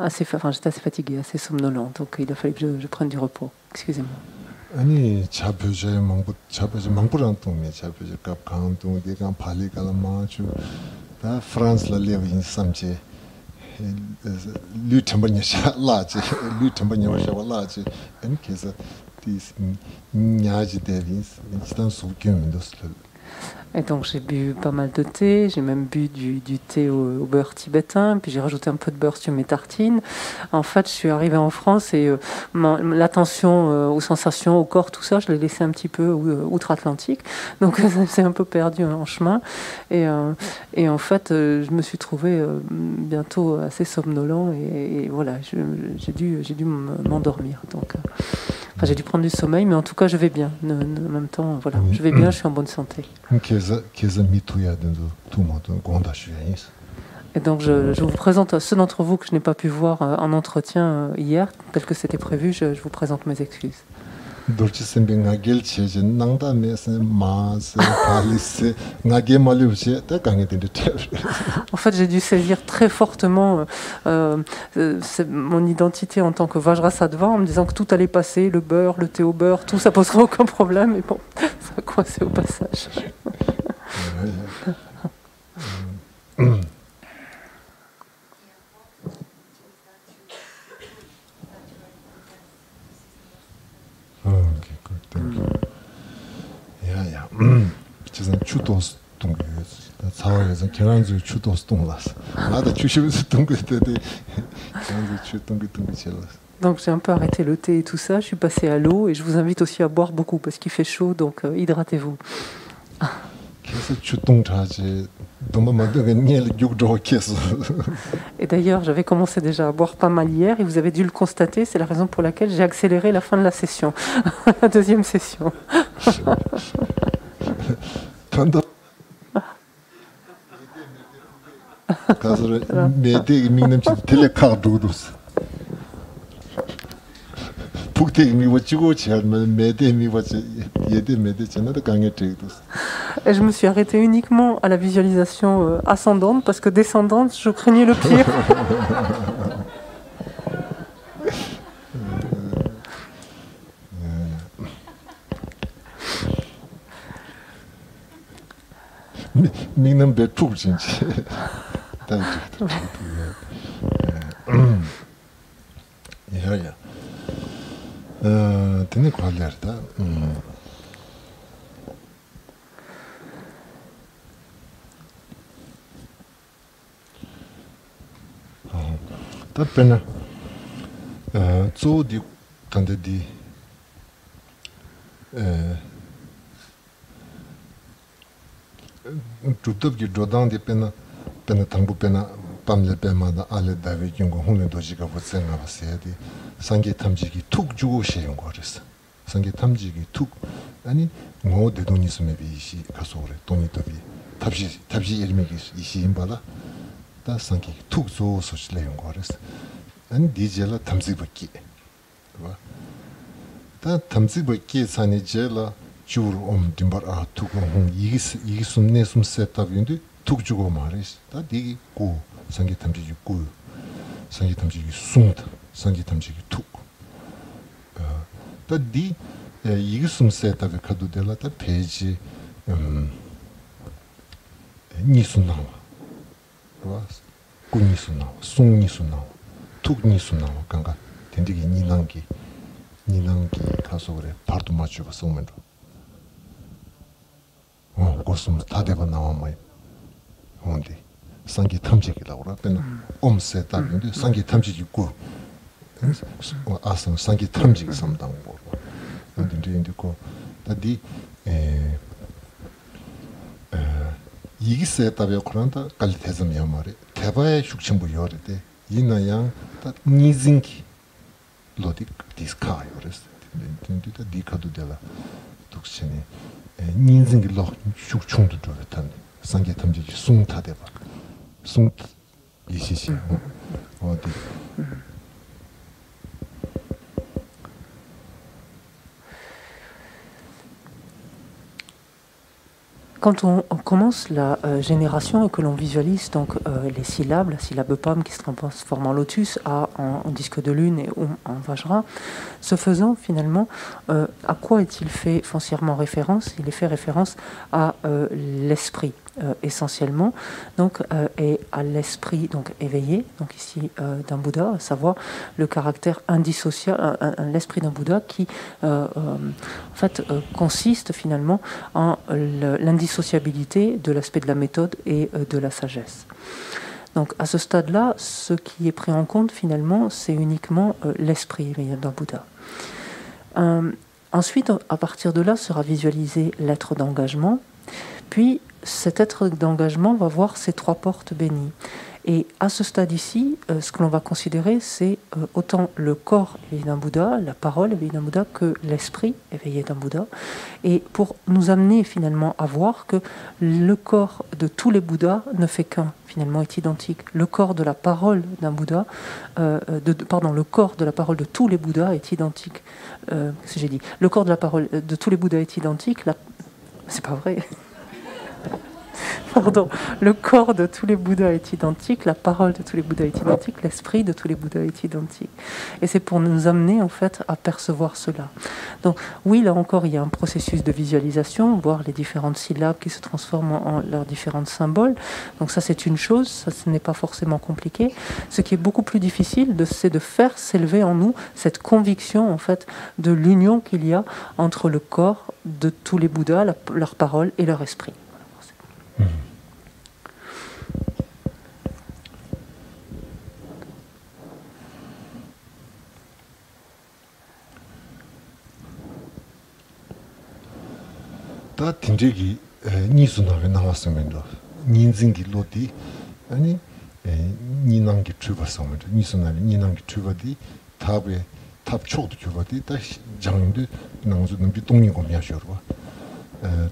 assez fatiguée, assez somnolente, donc il a fallu que je prenne du repos. Excusez-moi. 아니 자표제 망부랑 동네 자표제 갑강 동네 간 발리가라 마주 다 프랑스라 레빈 삼제 루템버냐 샤라지 루템버냐 샤라지 엔 계속 디스 냐지 데빈스 인스탄 소견도스. Et donc j'ai bu pas mal de thé, j'ai même bu du thé au beurre tibétain, puis j'ai rajouté un peu de beurre sur mes tartines. En fait, je suis arrivée en France et l'attention aux sensations, au corps, tout ça, je l'ai laissé un petit peu outre-Atlantique. Donc c'est un peu perdu en chemin. Et en fait, je me suis trouvée bientôt assez somnolent et voilà, j'ai dû m'endormir. Donc, enfin, j'ai dû prendre du sommeil, mais en tout cas, je vais bien. En même temps, voilà, je vais bien, je suis en bonne santé. Et donc je vous présente à ceux d'entre vous que je n'ai pas pu voir en entretien hier, tel que c'était prévu, je vous présente mes excuses. En fait, j'ai dû saisir très fortement mon identité en tant que Vajrasattva en me disant que tout allait passer, le beurre, le thé au beurre, tout ça poserait aucun problème, mais bon, ça a coincé au passage. Donc j'ai un peu arrêté le thé et tout ça, je suis passée à l'eau et je vous invite aussi à boire beaucoup parce qu'il fait chaud, donc hydratez-vous. Et d'ailleurs, j'avais commencé déjà à boire pas mal hier et vous avez dû le constater, c'est la raison pour laquelle j'ai accéléré la fin de la session, la deuxième session. Et je me suis arrêtée uniquement à la visualisation ascendante parce que descendante, je craignais le pire. 미는 배투 진짜. 야야. 되는 관리하다. 답변은 조디 단데디 주톱기 조단디 페나 당부 페나 밤레 페마다 알레 다베 경고 혼내 도지가 붙생가 봤어야디 상계 탐지기 툭 주고 시행 거랬어. 상계 탐지기 툭 아니 뭐 대돈이 있으면 비시 가서 그래 돈이 더비 탑시 이름이 이시인 바라 다 상계 툭 주고 소실래용 거랬어. 아니 디젤라 탐지받기 봐. 다 탐지받기 산이젤라 주로 dimbar tukung 이기 숨내 숨 세tab인데 툭 주고 말이스. 다 디기 고 상계 탐지기 고 상계 탐지기 숨다 상계 탐지기 툭. 다디 이기 숨 세tab에 가도 될라 다 페이지 니수 나와. 봐. 꾸니수 나와. 숭니수 나와. 툭니수 나와. 간가 된디기 니난기 가서 그래. 바로 맞추고 쏘면 고스름 다 되고 나와마이 온디 상기 탐지기라고 그러면 엄세다는데 상기 탐지기 고 아선 상기 탐지기 삼당 거 근데 인디고 다디 이기세 답이 그런다 갈테즘 야마리 대바의 숙침부 요리데 이나양 다 니징기 로딕 디스카이 그랬어 근데 디카도 되라 독신이 닌징기 로 숙충도 좋다는 상계 탐지기 숭타대 봐. 숭 이시시 어디 Quand on commence la génération et que l'on visualise donc les syllabes, la syllabe pam qui se transforme en lotus, a en disque de lune et en vajra, ce faisant finalement, à quoi est-il fait foncièrement référence? Il est fait référence à l'esprit essentiellement, donc et à l'esprit donc éveillé, donc ici d'un Bouddha, à savoir le caractère indissociable, l'esprit d'un Bouddha qui en fait consiste finalement en l'indissociabilité de l'aspect de la méthode et de la sagesse. Donc à ce stade-là, ce qui est pris en compte finalement, c'est uniquement l'esprit éveillé d'un Bouddha. Ensuite, à partir de là, sera visualisé l'être d'engagement, puis cet être d'engagement va voir ces trois portes bénies. Et à ce stade ici, ce que l'on va considérer, c'est autant le corps éveillé d'un Bouddha, la parole éveillée d'un Bouddha, que l'esprit éveillé d'un Bouddha. Et pour nous amener finalement à voir que le corps de tous les Bouddhas ne fait qu'un, finalement est identique. Le corps de la parole d'un Bouddha, le corps de la parole de tous les Bouddhas est identique. Qu'est-ce que j'ai dit? Le corps de la parole de tous les Bouddhas est identique. C'est pas vrai. Pardon, le corps de tous les Bouddhas est identique, la parole de tous les Bouddhas est identique, l'esprit de tous les Bouddhas est identique. Et c'est pour nous amener en fait à percevoir cela. Donc oui, là encore, il y a un processus de visualisation, voir les différentes syllabes qui se transforment en leurs différents symboles. Donc ça, c'est une chose, ça, ce n'est pas forcément compliqué. Ce qui est beaucoup plus difficile, c'est de faire s'élever en nous cette conviction en fait de l'union qu'il y a entre le corps de tous les Bouddhas, leur parole et leur esprit. 다 딘데기 니수나게 나왔으면도 닌징기 로디 아니 니난기 추바서면 니수나게 니난기 추바디 탑에 탑초도 추바디 다 장인도 나무는 비 동리고 미야셔로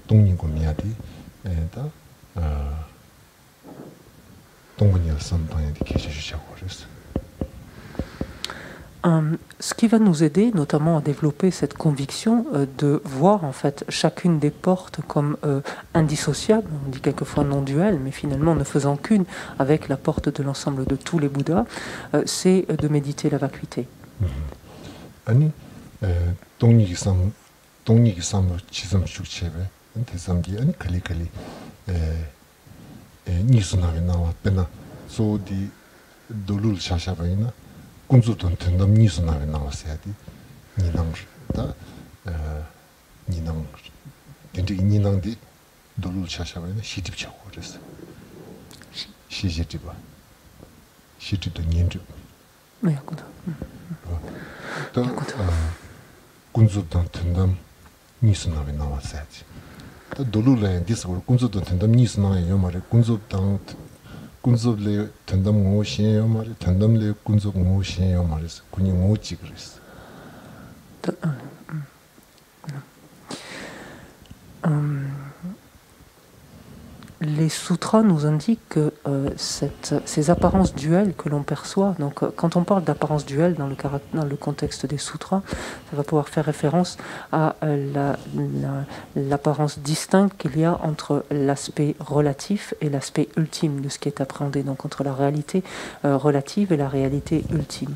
동리고 미야디 다 동문이었던 방향이 계셔주시고 그랬어. Ce qui va nous aider notamment à développer cette conviction de voir en fait chacune des portes comme indissociables, on dit quelquefois non duelles, mais finalement ne faisant qu'une avec la porte de l'ensemble de tous les Bouddhas, c'est de méditer la vacuité. 아니 동리기삼 치섬 축체베 대삼기 아니 칼리칼리 니스나베 나와 빼나 소디 돌룰 샤샤바이나 군주던 텐담 니스나베 나와서야디 니낭다 니낭 근데 니낭디 돌룰 샤샤바이나 시집차고 그랬어 시집바 시집도 년주 네, 그다. 또 군주던 텐담 니스나베 나와서야지 돌룰에 디스고 군주던 텐담 니스나에 요마레 군주당 군주레 텐담 오시에요 말이 텐담레 군주 오시에요 말이서 군이 오지 그랬어. Les sutras nous indiquent que ces apparences duelles que l'on perçoit, donc quand on parle d'apparence duelle dans le contexte des sutras, ça va pouvoir faire référence à l'apparence distincte qu'il y a entre l'aspect relatif et l'aspect ultime de ce qui est appréhendé, donc entre la réalité relative et la réalité ultime.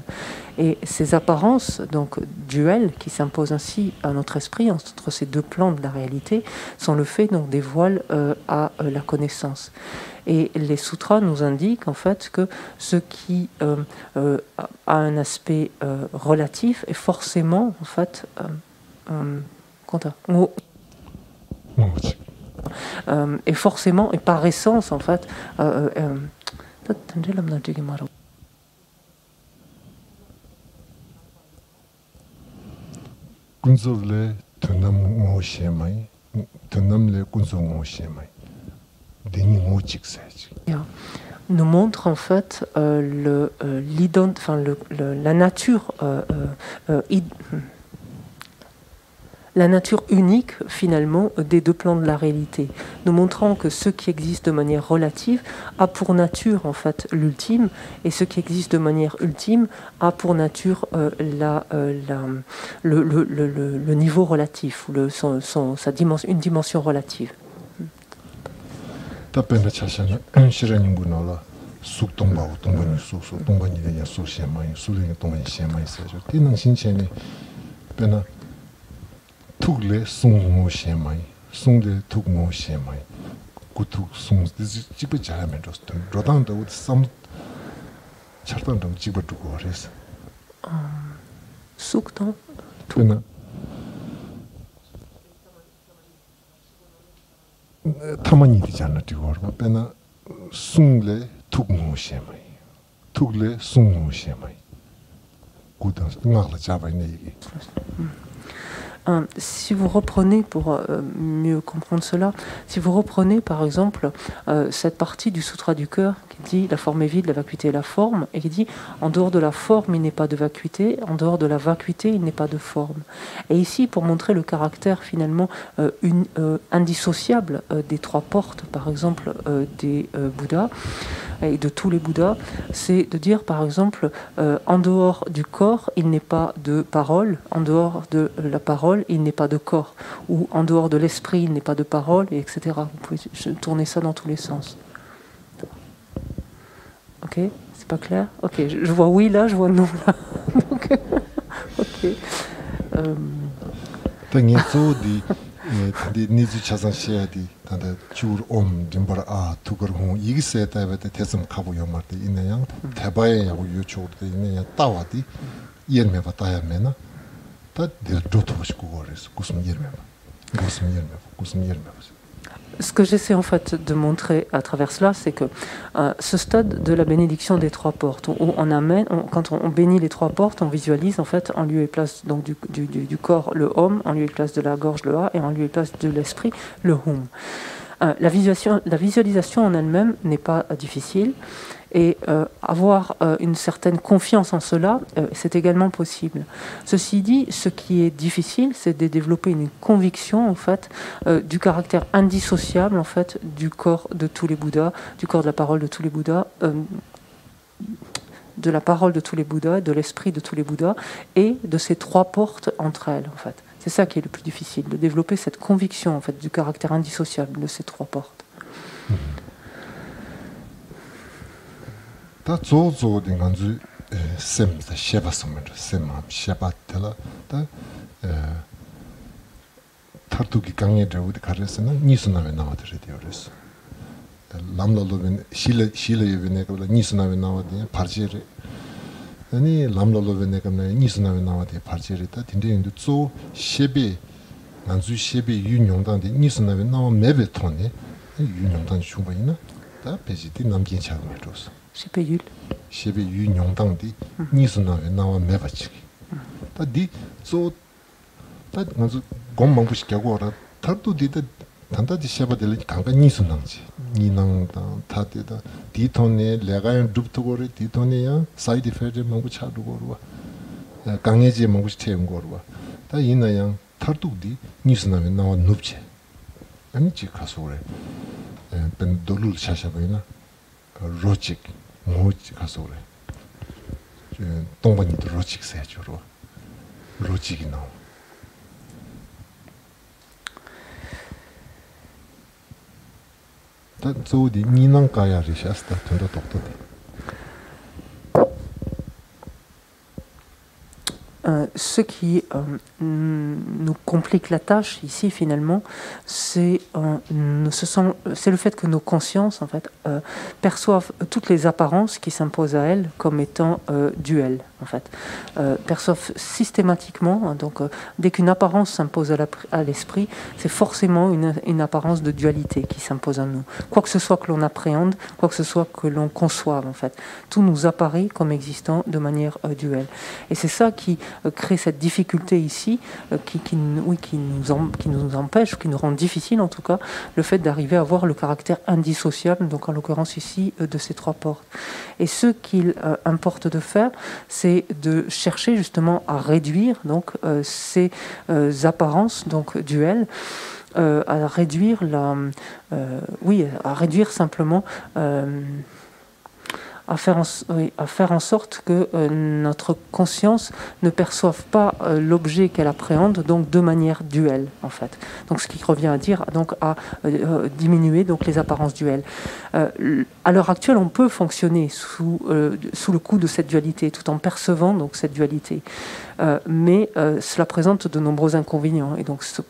Et ces apparences donc duelles qui s'imposent ainsi à notre esprit entre ces deux plans de la réalité sont le fait donc des voiles à la connaissance. Et les sutras nous indiquent en fait que ce qui a un aspect relatif est forcément en fait est forcément et par essence en fait 군주레 텐담 오시에마이 텐담레 군주 오시에마이 데니 오직사지. Nous montre en fait la nature unique finalement des deux plans de la réalité, nous montrant que ce qui existe de manière relative a pour nature en fait l'ultime, et ce qui existe de manière ultime a pour nature le niveau relatif, ou une dimension relative. 답변을 차시는 시라님구나라 숙동바고 동반이 숙소 동반이 되냐 숙시에마이 술링이 동반이 시에마이 세죠. 뛰는 신체니 배나 툭레 숭모 시에마이 숭레 툭모 시에마이 구툭 숭 집에 잘하면 좋다. 로당도 우리 삼 차단도 집에 두고 그래서 숙동 배나 타만이 되잖아 뒤로 배나 숭레 툭모 시에마이 툭레 숭모 시에마이 구당 나를 잡아내 이게 Si vous reprenez, pour mieux comprendre cela, si vous reprenez par exemple cette partie du Sutra du cœur qui dit la forme est vide, la vacuité est la forme, et qui dit en dehors de la forme il n'est pas de vacuité, en dehors de la vacuité il n'est pas de forme. Et ici, pour montrer le caractère finalement indissociable des trois portes, par exemple des Bouddhas, et de tous les Bouddhas, c'est de dire par exemple en dehors du corps il n'est pas de parole, en dehors de la parole il n'est pas de corps, ou en dehors de l'esprit il n'est pas de parole, etc. Vous pouvez tourner ça dans tous les sens. Ok, c'est pas clair? Ok, je vois oui là, je vois non là. Donc, ok. 니즈 차산시야디 단다 주르옴 dimbar 아 투거공 이기세 때베데 대섬 가보요 말때 있네요. 대바에 하고 요초도 있네요. 따와디 이엘메바 따야메나 다 데르도토시고 거레스 무슨 이엘메바 무슨 이엘메바 Ce que j'essaie en fait de montrer à travers cela, c'est que ce stade de la bénédiction des trois portes, où on amène, quand on bénit les trois portes, on visualise en fait en lieu et place donc du corps le Om, en lieu et place de la gorge le A, et en lieu et place de l'esprit le Hum. La visualisation en elle-même n'est pas difficile, et avoir une certaine confiance en cela, c'est également possible. Ceci dit, ce qui est difficile, c'est de développer une conviction en fait du caractère indissociable en fait du corps de tous les Bouddhas, du corps de la parole de tous les Bouddhas, de la parole de tous les Bouddhas, de l'esprit de tous les Bouddhas, et de ces trois portes entre elles en fait. C'est ça qui est le plus difficile, de développer cette conviction en fait du caractère indissociable de ces trois portes. 다 조조된 간주 셈다 셰바스면 셈마 셰바텔라 다 타투기 강에 들어오디 가르스는 니스나에 나와들이 되어렸어. 람라로벤 실레예베네가 니스나베 나와데 파르제레 아니 람라로벤네가 니스나베 나와데 파르제레다 딘데인도 조 셰베 난주 셰베 윤용당데 니스나베 나와 메베톤네 윤용당 중반이나 다 베지디 남긴 차고로서 셰베 윤용당데 니스나베 나와 메바치기 다디 다 먼저 공망부시켜고 알아 탈도 디다 단다디 셰바들 강가 니스나지 니낭다 타데다 디톤네 레가연 룹토고리 디톤네야 사이드 페르 망부 차두고르와 강해지 망부 스테응고르와 다 이나양 탈도디 니스나메 나와 눕체 아니 지카소레 벤 돌룰 샤샤바이나 로직 모지 가소레 동반이도 로직 세주로 로직이 나와 다 저디 니낭가야리 샤스타 던다 독도데 Ce qui nous complique la tâche ici finalement, c'est le fait que nos consciences en fait perçoivent toutes les apparences qui s'imposent à elles comme étant duelles en fait, perçoivent systématiquement hein, donc dès qu'une apparence s'impose à l'esprit, c'est forcément une apparence de dualité qui s'impose à nous. Quoi que ce soit que l'on appréhende, quoi que ce soit que l'on conçoive en fait, tout nous apparaît comme existant de manière duelle. Et c'est ça qui crée cette difficulté ici, qui nous empêche, qui nous rend difficile en tout cas, le fait d'arriver à voir le caractère indissociable, donc en l'occurrence ici, de ces trois portes. Et ce qu'il importe de faire, c'est de chercher justement à réduire donc, ces apparences donc, duelles, à réduire à réduire simplement à faire en sorte que notre conscience ne perçoive pas l'objet qu'elle appréhende donc de manière duelle en fait. Donc ce qui revient à dire donc à diminuer donc les apparences duelles. À l'heure actuelle, on peut fonctionner sous le coup de cette dualité, tout en percevant donc cette dualité. Mais cela présente de nombreux inconvénients et donc ça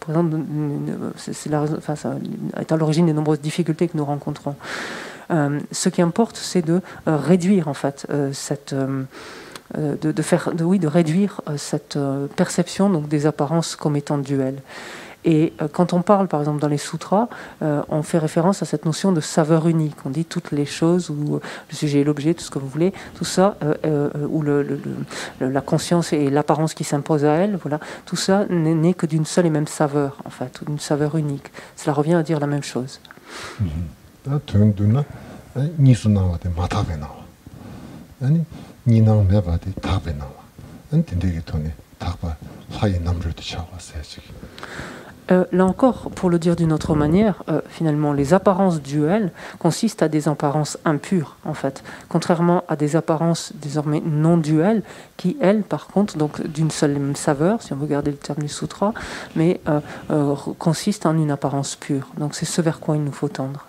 est à l'origine des nombreuses difficultés que nous rencontrons. Ce qui importe, c'est de réduire en fait de réduire cette perception donc des apparences comme étant duelles. Et quand on parle, par exemple, dans les sutras, on fait référence à cette notion de saveur unique. On dit toutes les choses, ou le sujet et l'objet, tout ce que vous voulez, tout ça, ou la conscience et l'apparence qui s'impose à elle, voilà, tout ça n'est que d'une seule et même saveur, en fait, ou d'une saveur unique. Cela revient à dire la même chose. 니수나와데 마타베 나와 아니 니낭 메바데 타베 나와 안텐데게 토네 타바 하이 남르도 차와세지. Là encore, pour le dire d'une autre manière, finalement, les apparences duelles consistent à des apparences impures, en fait, contrairement à des apparences désormais non duelles, qui, elles, par contre, donc d'une seule même saveur, si on veut garder le terme du sutra, mais consistent en une apparence pure. Donc c'est ce vers quoi il nous faut tendre.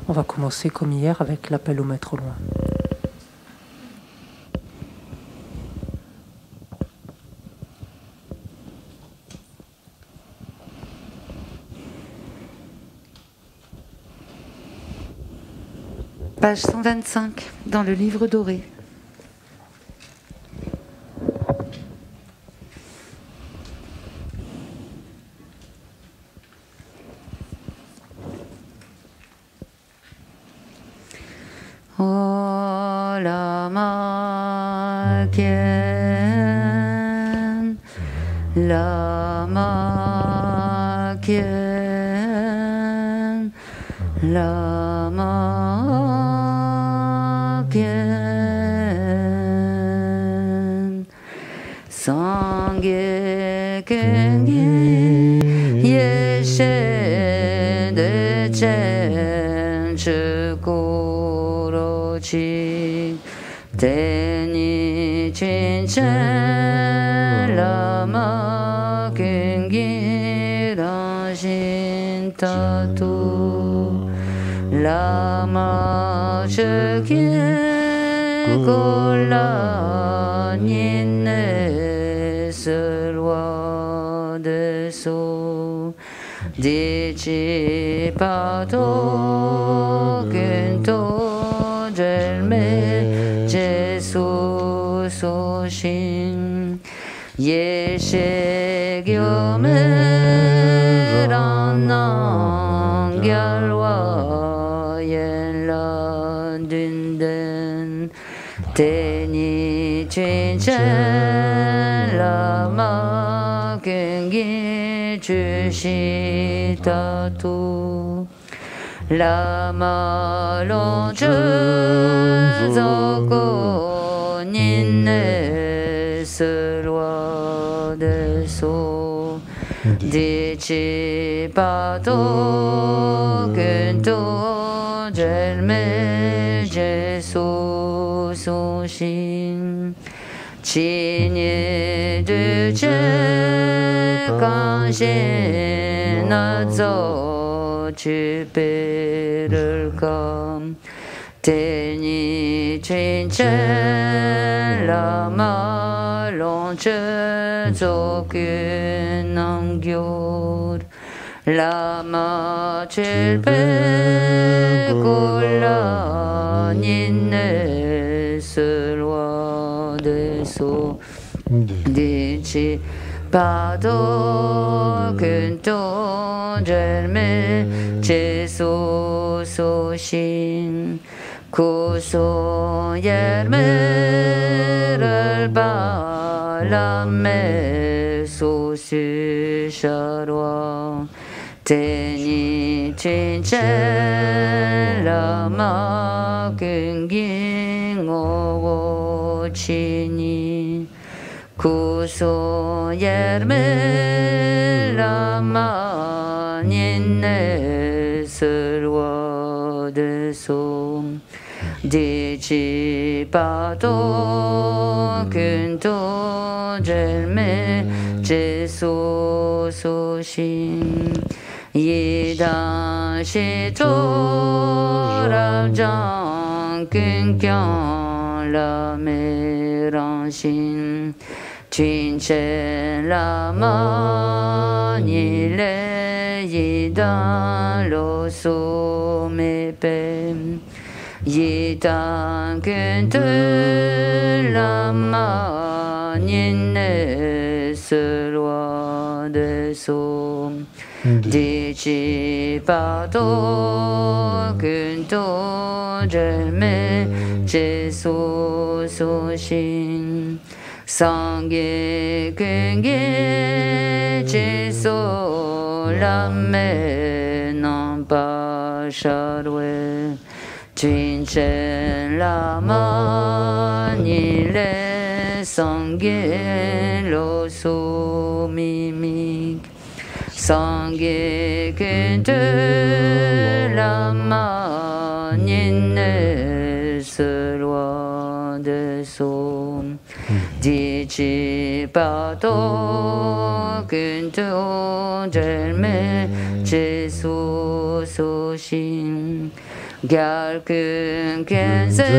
On va commencer comme hier avec l'appel au maître loin. Page 125 dans le livre doré. Gola Nine Selwa de So Dici Pato Kento Jelme Jesu So Shin Yeshe Gyome Ranang Gyalwa Yenla Dunden Teni Chinchen Lama Kengi Chushi Tatu Lama Lonche Zoko Nine Selwa de So Dici Pato Kento Jelme Jesu So Shin Chini Duce Kanshin Nazo Chupe를 Kam Teni Chinchen Lama Lonche Zokun Namgyur Lama Chilpe Kola Nine Selwa de So Dici Pado Kento Jelme Jesu So Shin Kuso Yerme Lame So Su Sharwa Teni Chinchen Lama Kungin Owo Chini Kuso Yerme Lama Nine Selwa de So Dici Pato Kento Jelme Jesu So Shin Yidan Shito Rabjan Kunkyan Lame Ranshin Chinchen Lama Nile Yidan Lo So Mepe Yidan Kuntu Lama Nine Selwa de So Dici Pato Kuntu Jelme Jesu So Shin Sangye Kungi Jesu Lame Nampa Sharwe Chinchen Lama Nile Sangye Lo So Mimik Sangye Kuntu Lama Nine Selwa de So Dici Pato Kuntu Jelme Jesu So Shin Gyalkun Kense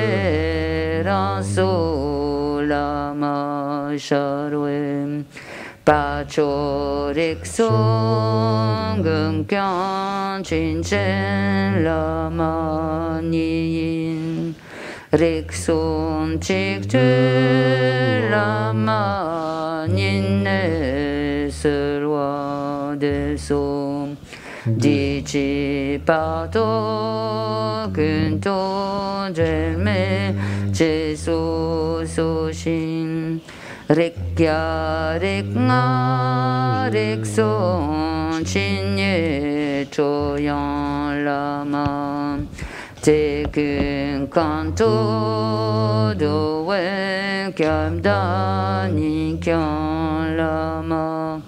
Niperan So Lama Sharwe Pacho Rikson Gumkyan Chinchen Lama Niyin Rikson Chiktu Lama Nine Selwa de So Dici Pato Kunto Jelme Jesu So Shin Rikya Rikna Rikson Chinye Choyan Lama Tekun Kanto Dowen Kyamda Nikyan Lama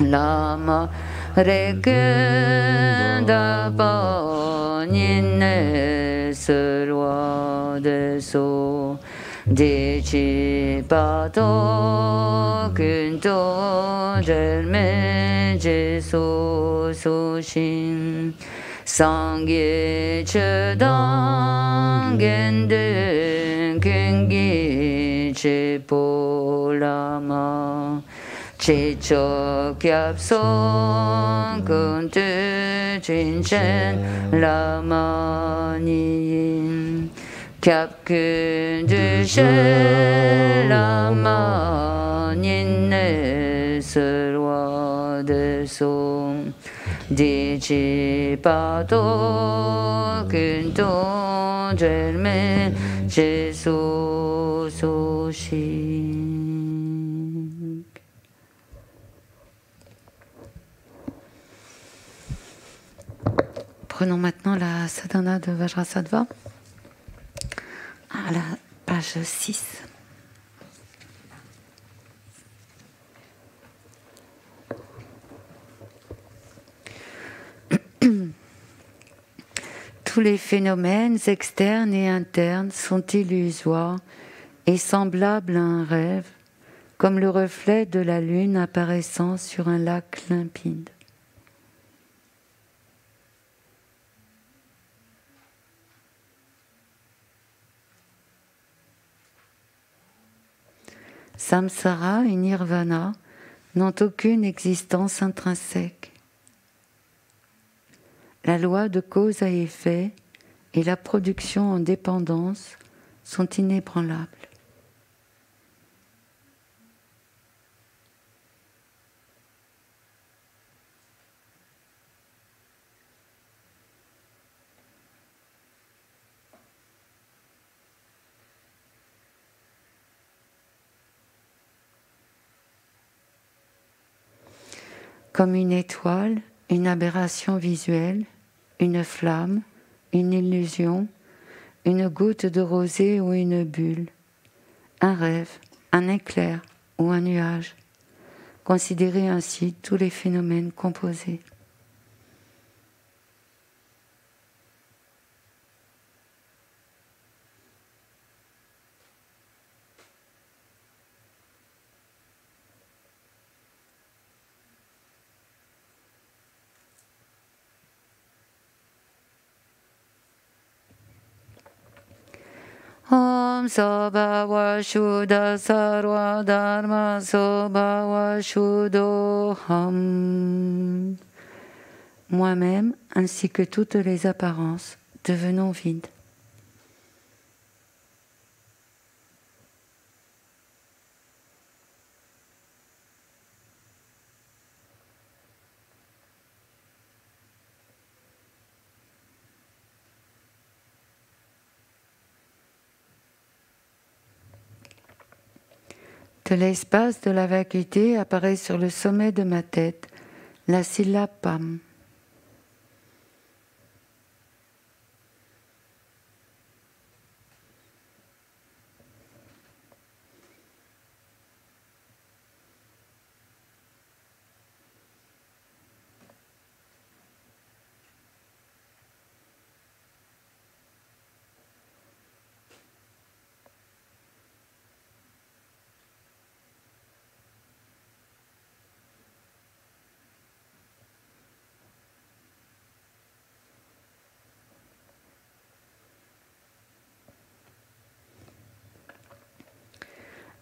Lama Rekun Dapa Nine Selwa de So Dici Pato Kunto Jelme Jesu So Shin Sangye chedang gende kengi chepo lama checho kyap son kuntu chinchen lama niyin kyap kuntu she lama ninne serwa de son di chi pa to kun to jelme jesu so shi. Prenons maintenant la sadhana de Vajrasattva à la page 6. Tous les phénomènes externes et internes sont illusoires et semblables à un rêve, comme le reflet de la lune apparaissant sur un lac limpide. Samsara et Nirvana n'ont aucune existence intrinsèque. La loi de cause à effet et la production en dépendance sont inébranlables. Comme une étoile, une aberration visuelle, une flamme, une illusion, une goutte de rosée ou une bulle, un rêve, un éclair ou un nuage. Considérez ainsi tous les phénomènes composés. Om Sabhava Shuddha Sarva Dharma Sabhava Shuddhoham. Moi-même, ainsi que toutes les apparences, devenons vides. De l'espace de la vacuité apparaît sur le sommet de ma tête la syllabe PAM.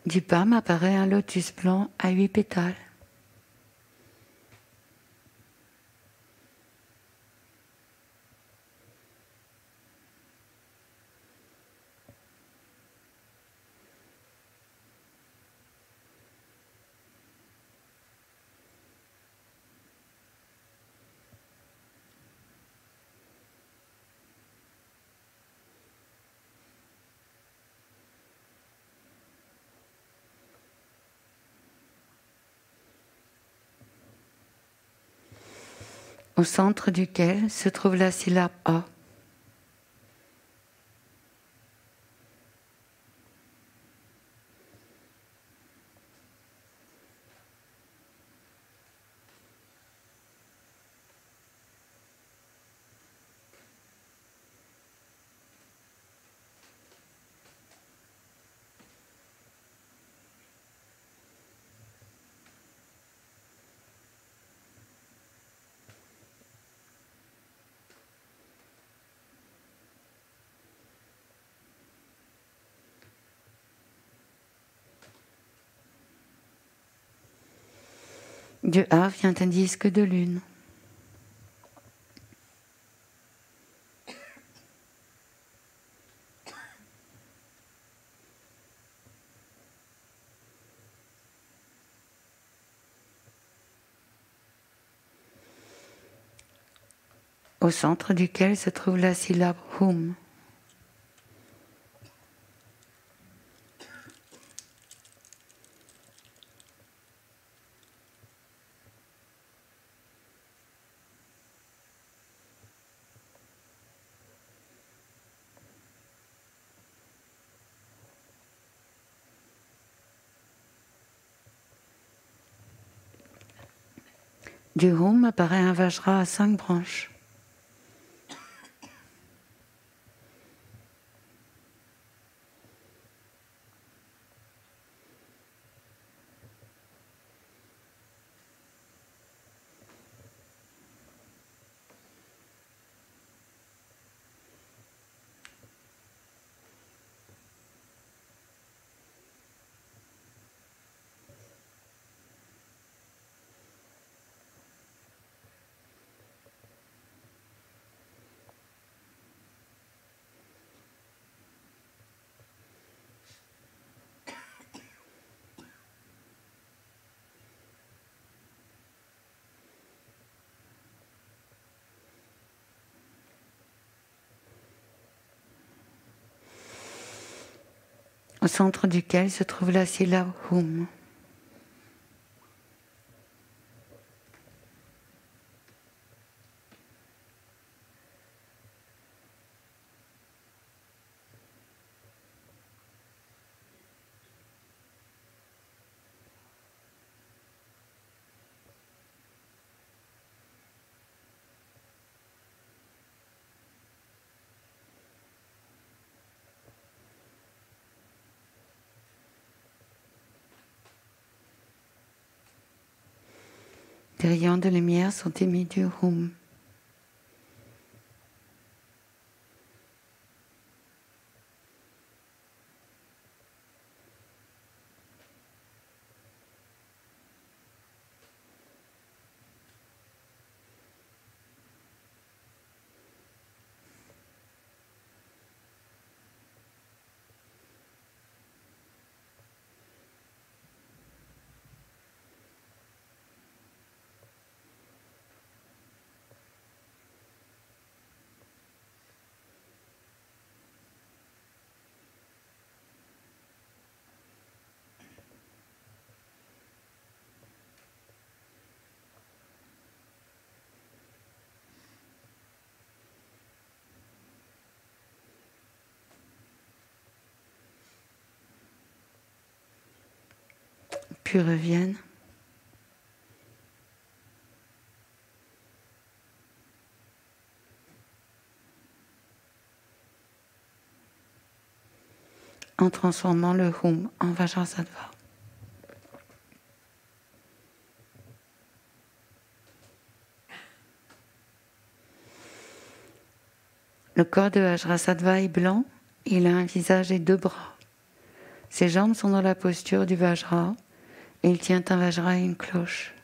Du PAM apparaît un lotus blanc à 8 pétales. Au centre duquel se trouve la syllabe A. Du A vient un disque de lune. Au centre duquel se trouve la syllabe Hum. Du Hum apparaît un Vajra à 5 branches. Au centre duquel se trouve la syllabe Hum. Des rayons de lumière sont émis du Hum. Puis reviennent. En transformant le Hum en Vajrasattva. Le corps de Vajrasattva est blanc, il a un visage et 2 bras. Ses jambes sont dans la posture du Vajra et il tient un Vajra et une cloche.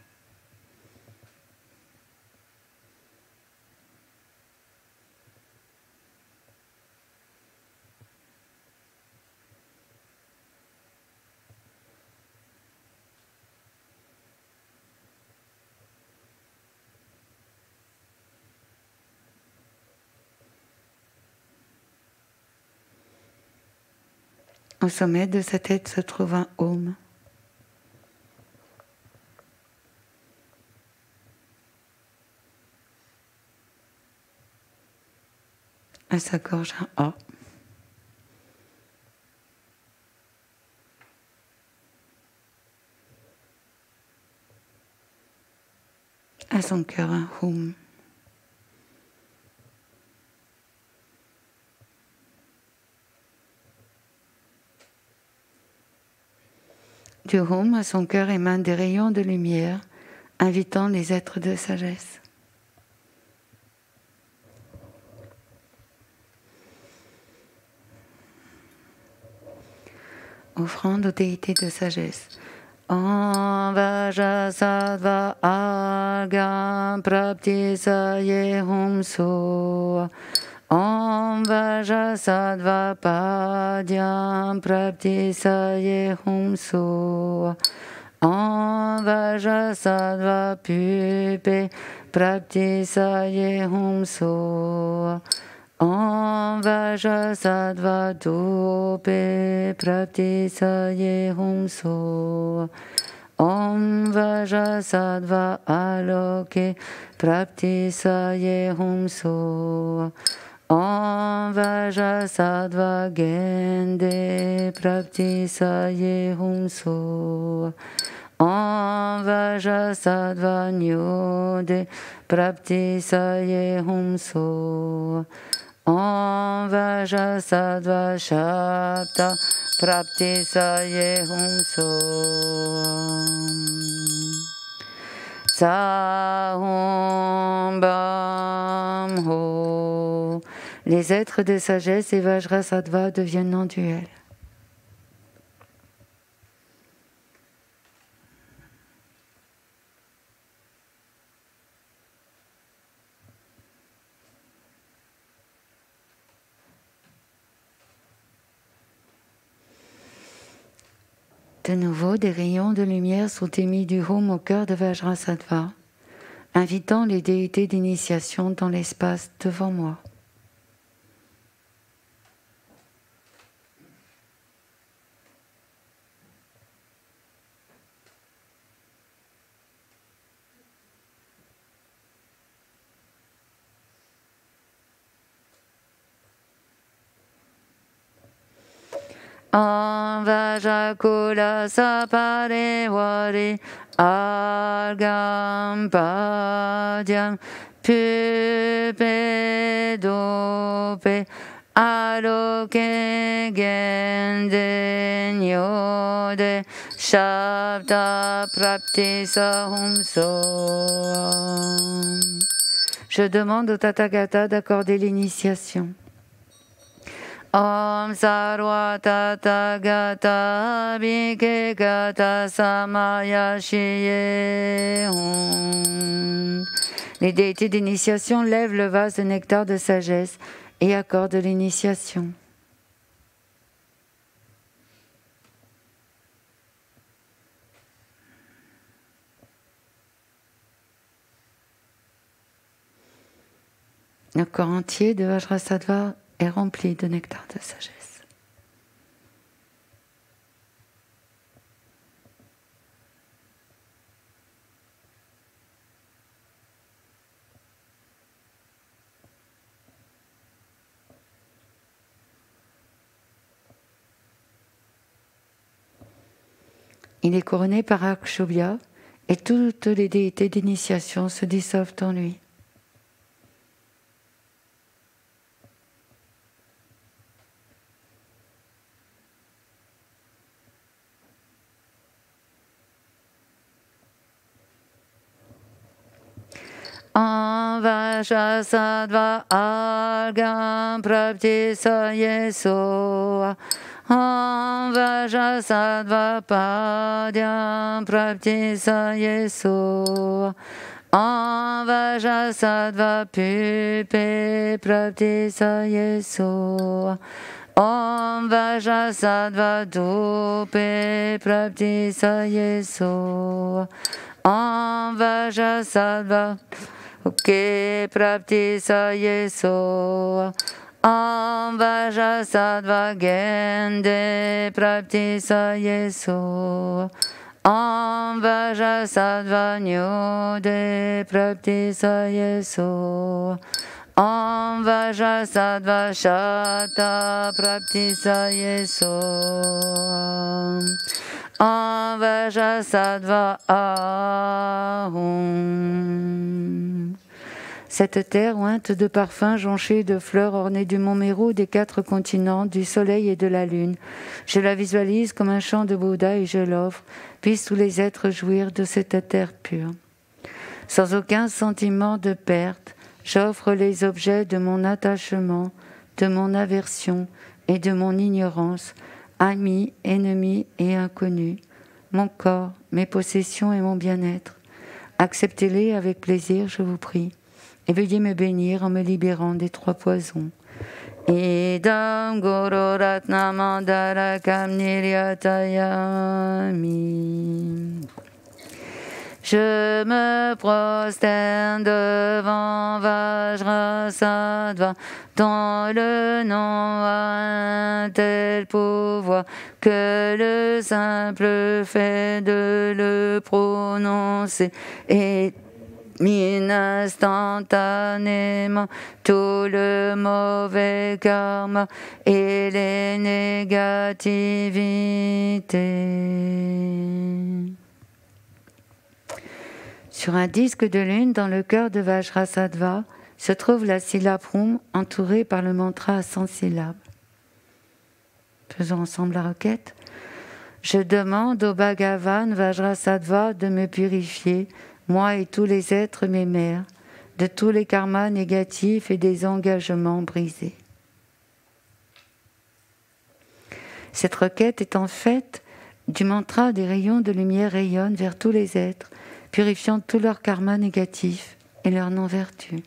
Au sommet de sa tête se trouve un Om. À sa gorge, un A. À son cœur, un Hum. Du Hum à son cœur émanent des rayons de lumière, invitant les êtres de sagesse. Offrande aux déités de sagesse. Om Vajasattva Agam Praptisaye Humso. Om Vajasattva Padyam Praptisaye Humso. Om Vajasattva Pupe Praptisaye Humso. Om Vajasattva Dope Praptisaye Humso. Om Vajasattva Aloke Praptisaye Humso. Om Vajasattva Gende Praptisaye Humso. Om Vajasattva Nyode Praptisaye Humso. Om Vajasattva Shapta Praptisaye Humso. Sahom Bam Ho. Les êtres de sagesse et Vajrasattva deviennent non-duels. De nouveau, des rayons de lumière sont émis du home au cœur de Vajrasattva, invitant les déités d'initiation dans l'espace devant moi. Om Vajakula Sapare Wari Argam Padyam Pupe Dope Aloke Gende Nyode Shabda Praptisa Humso. Je demande au Tathagata d'accorder l'initiation. Om Sarva Tathagata Bhikkhata Samaya Shiye Hum. Les déités d'initiation lèvent le vase de nectar de sagesse et accordent l'initiation. Le corps entier de Vajrasattva est rempli de nectar de sagesse. Il est couronné par Akshobhya et toutes les déités d'initiation se dissolvent en lui. Om Vajasattva Agam Praptisaye Soa. Om Vajasattva Padyam Praptisaye Soa. Om Vajasattva Pupe Praptisaye Soa. Om Vajasattva Dope Praptisaye Soa. Om Vajasattva Oke Praptisaye Soa. Om Vajasattva Gende Praptisaye Soa. Om Vajasattva Nyode Praptisaye Soa. Om Vajasattva Shata Praptisaye Soa. Om Vajasattva Ahum. Cette terre ointe de parfums jonchée de fleurs ornée du mont Méru, des 4 continents, du soleil et de la lune. Je la visualise comme un champ de Bouddha et je l'offre. Puissent tous les êtres jouir de cette terre pure. Sans aucun sentiment de perte, j'offre les objets de mon attachement, de mon aversion et de mon ignorance, amis, ennemis et inconnus, mon corps, mes possessions et mon bien-être. Acceptez-les avec plaisir, je vous prie, et veuillez me bénir en me libérant des 3 poisons. Idam Guru Ratna Mandarakam Niryatayami. Je me prosterne devant Vajrasattva, dont le nom a un tel pouvoir que le simple fait de le prononcer est instantanément tout le mauvais karma et les négativités. Sur un disque de lune dans le cœur de Vajrasattva se trouve la syllabe Rum entourée par le mantra à 100 syllabes. Faisons ensemble la requête. Je demande au Bhagavan Vajrasattva de me purifier, moi et tous les êtres mes mères, de tous les karmas négatifs et des engagements brisés. Cette requête est en fait du mantra des rayons de lumière rayonnent vers tous les êtres, purifiant tous leurs karmas négatifs et leurs non-vertus.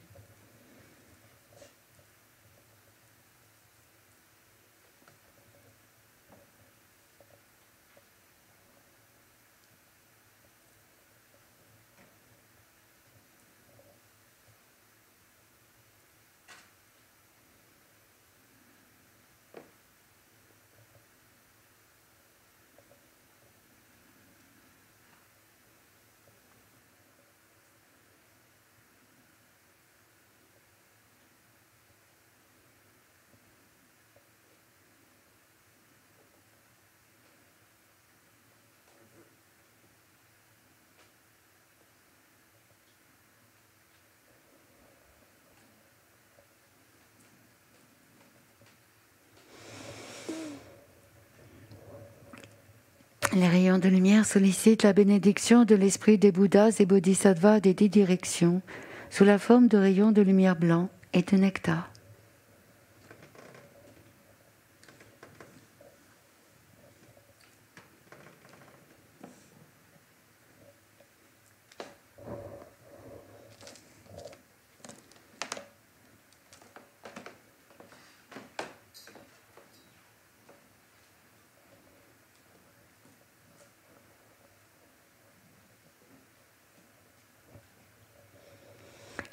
Les rayons de lumière sollicitent la bénédiction de l'esprit des Bouddhas et Bodhisattvas des 10 directions, sous la forme de rayons de lumière blanc et de nectar.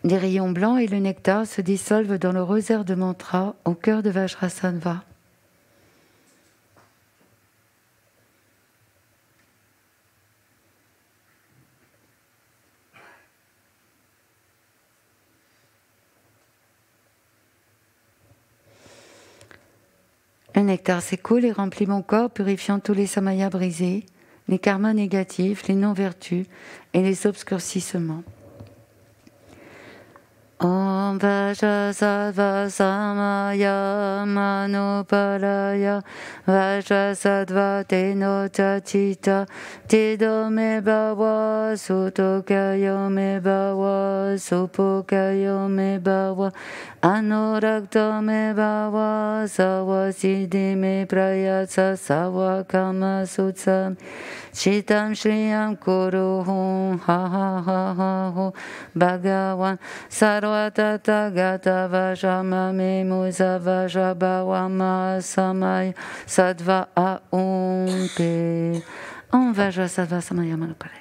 Les rayons blancs et le nectar se dissolvent dans le rosaire de mantra au cœur de Vajrasattva. Le nectar s'écoule et remplit mon corps, purifiant tous les samayas brisés, les karmas négatifs, les non-vertus et les obscurcissements. Om Vajrasattva Samaya Manupalaya Vajrasattva Teno Chachita Tido Me Bhava Sutokayo Me Bhava Supokayo Me Bhava Anurakta Me Bhava Savasiddhi Me Prayasa Savakama Sutsam Chitam Shriyam Kuru Hum Ha Ha Ha Ha Hu Bhagavan Sarvatata Gata Vajramame Musa Vajrabhavama Samaya Sattva Aumpe Om Vajrasattva Samaya Manupalaya.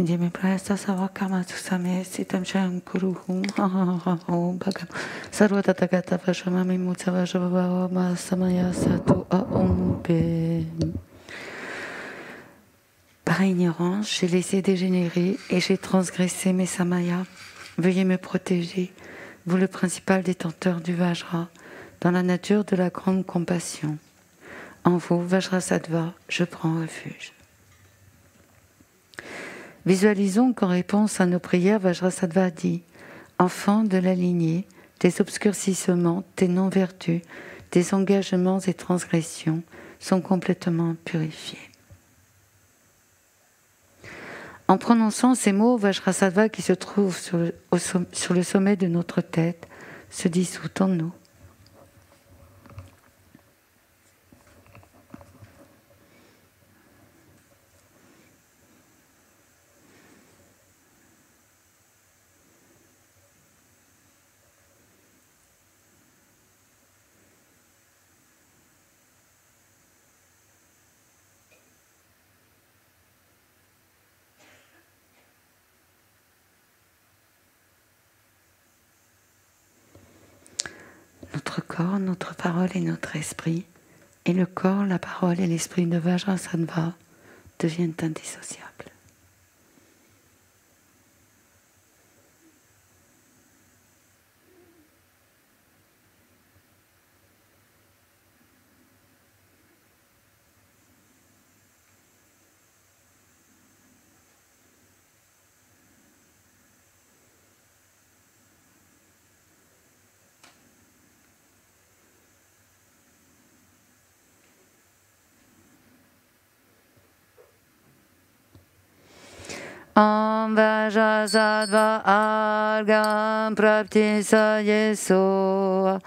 Jimmy Presta Savakama Susame Sitam Sham Kuruhum Bagam Sarvatatagata Vashamami Mutsavajava Samaya Satu Aumpe. Par ignorance, j'ai laissé dégénérer et j'ai transgressé mes samayas. Veuillez me protéger, vous le principal détenteur du Vajra, dans la nature de la grande compassion. En vous, Vajrasattva, je prends refuge. Visualisons qu'en réponse à nos prières, Vajrasattva dit « Enfant de la lignée, tes obscurcissements, tes non-vertus, tes engagements et transgressions sont complètement purifiés. » En prononçant ces mots, Vajrasattva qui se trouve sur le sommet de notre tête se dissout en nous. Notre corps, notre parole et notre esprit, et le corps, la parole et l'esprit de Vajrasattva deviennent indissociables. Om Vajrasattva Argam Prapti Sayeso.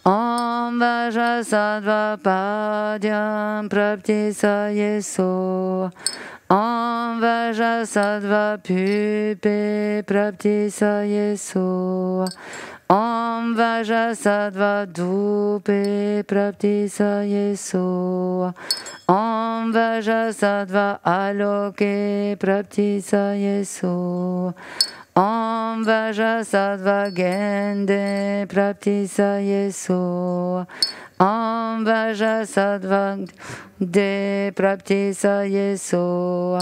Om Vajrasattva Padyam Prapti Sayeso. Om Vajrasattva Pupe Prapti Sayeso. Om Vajrasattva Dupe Prapti Sayeso. Om Vajrasattva Aloke Prapti Sayeso. Om Vajrasattva Gende Prapti Sayeso. Om Vajrasattva De Prapti Sayeso.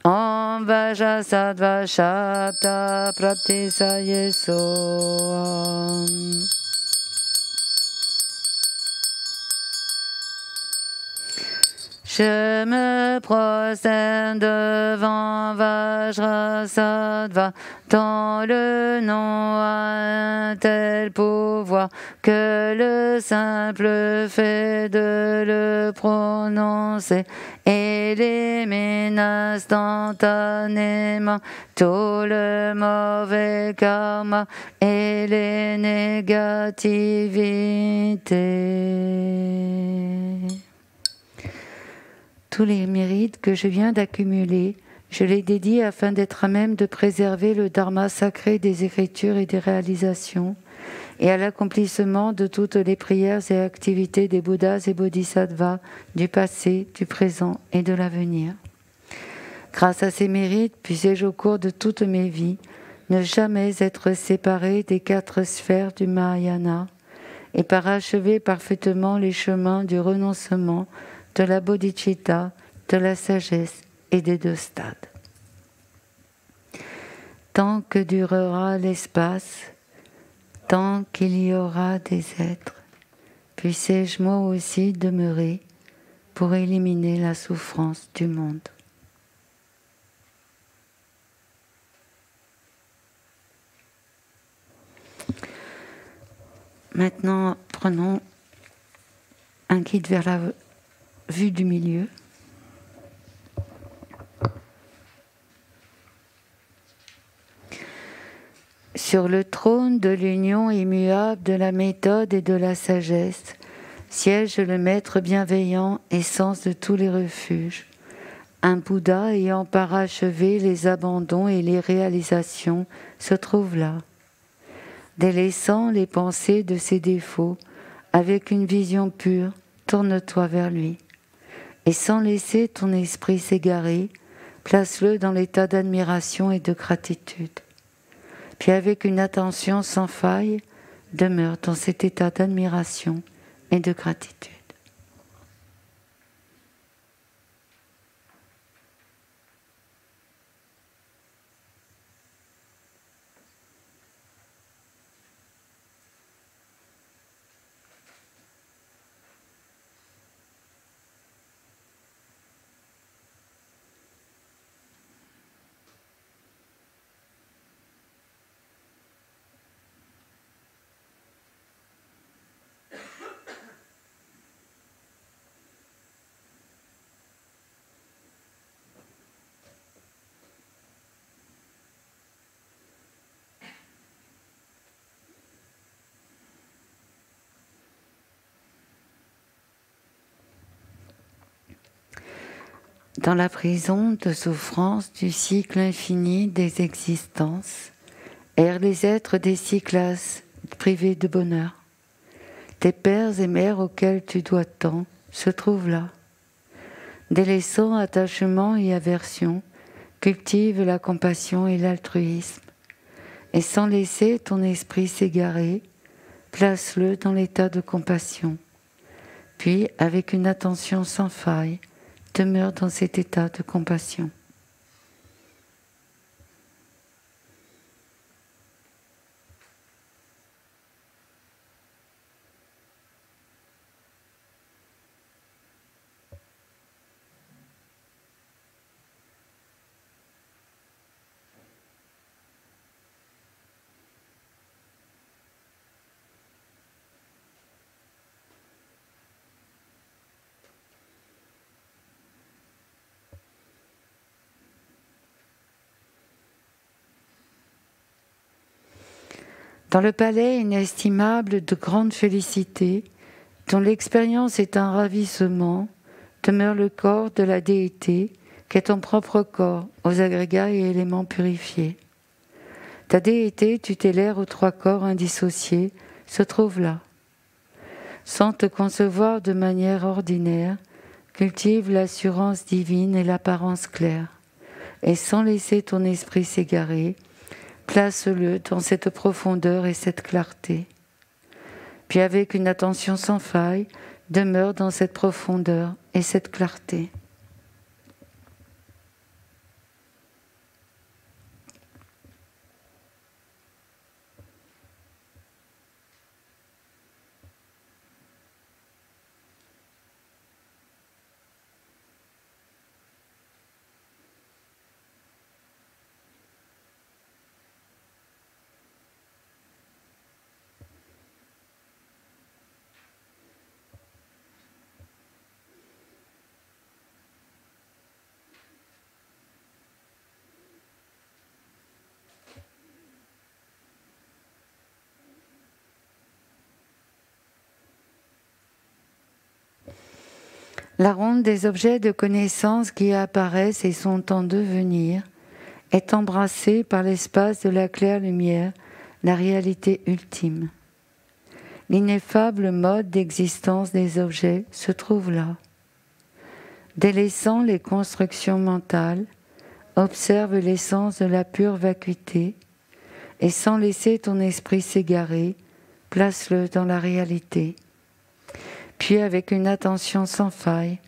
Om Vajrasattva Shapta Prapti Sayeso. Je me prosterne devant Vajrasattva, dans le nom à un tel pouvoir que le simple fait de le prononcer élimine instantanément tout le mauvais karma et les négativités. Tous les mérites que je viens d'accumuler, je les dédie afin d'être à même de préserver le dharma sacré des écritures et des réalisations, et à l'accomplissement de toutes les prières et activités des Bouddhas et Bodhisattvas du passé, du présent et de l'avenir. Grâce à ces mérites, puissé-je au cours de toutes mes vies ne jamais être séparé des 4 sphères du Mahayana et parachever parfaitement les chemins du renoncement, de la bodhicitta, de la sagesse et des 2 stades. Tant que durera l'espace, tant qu'il y aura des êtres, puissé-je moi aussi demeurer pour éliminer la souffrance du monde. Maintenant, prenons un guide vers la vue du milieu. Sur le trône de l'union immuable de la méthode et de la sagesse, siège le maître bienveillant, essence de tous les refuges. Un Bouddha ayant parachevé les abandons et les réalisations se trouve là. Délaissant les pensées de ses défauts, avec une vision pure, tourne-toi vers lui. Et sans laisser ton esprit s'égarer, place-le dans l'état d'admiration et de gratitude. Puis avec une attention sans faille, demeure dans cet état d'admiration et de gratitude. Dans la prison de souffrance du cycle infini des existences, errent les êtres des six classes privés de bonheur. Tes pères et mères auxquels tu dois tant se trouvent là. Délaissant attachement et aversion, cultive la compassion et l'altruisme. Et sans laisser ton esprit s'égarer, place-le dans l'état de compassion. Puis, avec une attention sans faille, demeure dans cet état de compassion. Dans le palais inestimable de grande félicité, dont l'expérience est un ravissement, demeure le corps de la déité, qui est ton propre corps, aux agrégats et éléments purifiés. Ta déité tutélaire aux trois corps indissociés se trouve là. Sans te concevoir de manière ordinaire, cultive l'assurance divine et l'apparence claire, et sans laisser ton esprit s'égarer, place-le dans cette profondeur et cette clarté. Puis avec une attention sans faille, demeure dans cette profondeur et cette clarté. La ronde des objets de connaissance qui apparaissent et sont en devenir est embrassée par l'espace de la claire lumière, la réalité ultime. L'ineffable mode d'existence des objets se trouve là. Délaissant les constructions mentales, observe l'essence de la pure vacuité et sans laisser ton esprit s'égarer, place-le dans la réalité. Puis avec une attention sans faille,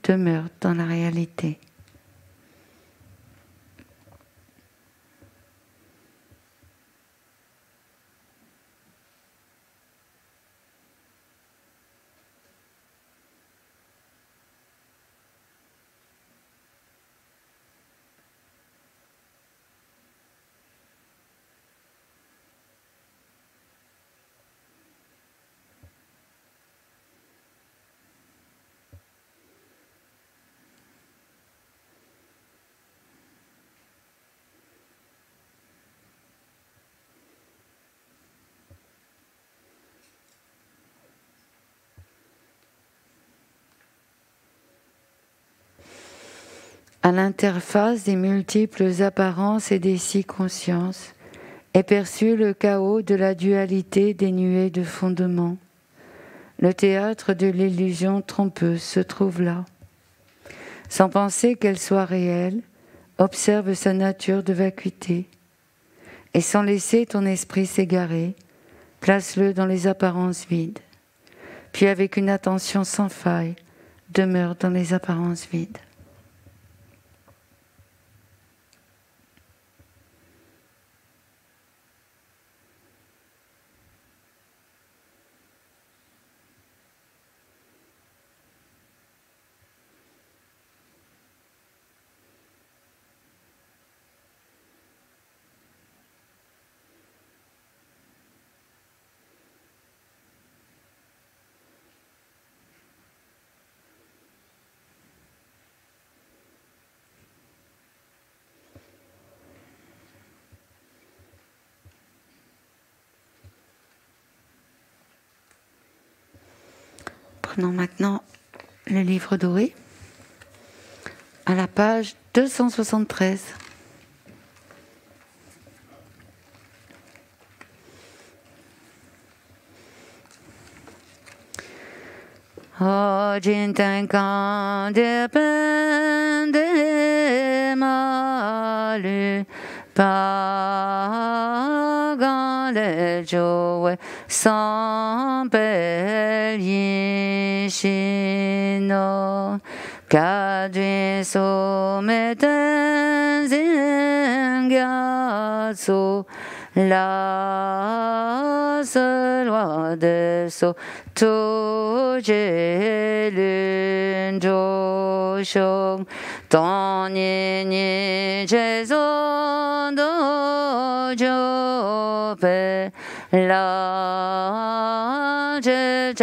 demeure dans la réalité. À l'interface des multiples apparences et des six consciences est perçu le chaos de la dualité dénuée de fondement. Le théâtre de l'illusion trompeuse se trouve là. Sans penser qu'elle soit réelle, Observe sa nature de vacuité et sans laisser ton esprit s'égarer, place-le dans les apparences vides. Puis avec une attention sans faille, demeure dans les apparences vides. Prenons maintenant le livre doré à la page 273. Jinten kan de pen de malu pa gan le joe sans bel yin shino kadri so meten zin gyatsu la seule loi de so tout j'ai l'une joshong ton ni jason do jope la je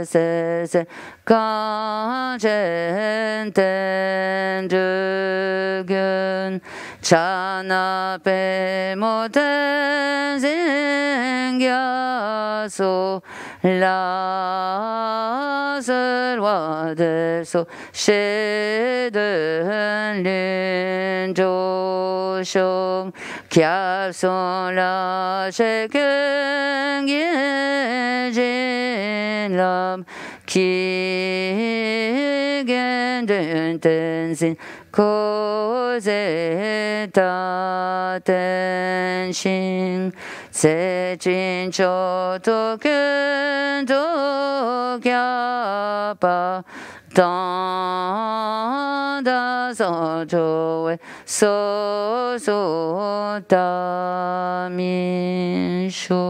se quand j'entends de gun chana pe moten zingyaso la seule loi de so chez de l'une joshong qui a son la chacun guérin l'homme qui gagne d'un tenzin cause ta tenshin c'est une chose que to kya pa dans da so joe so ta mi sho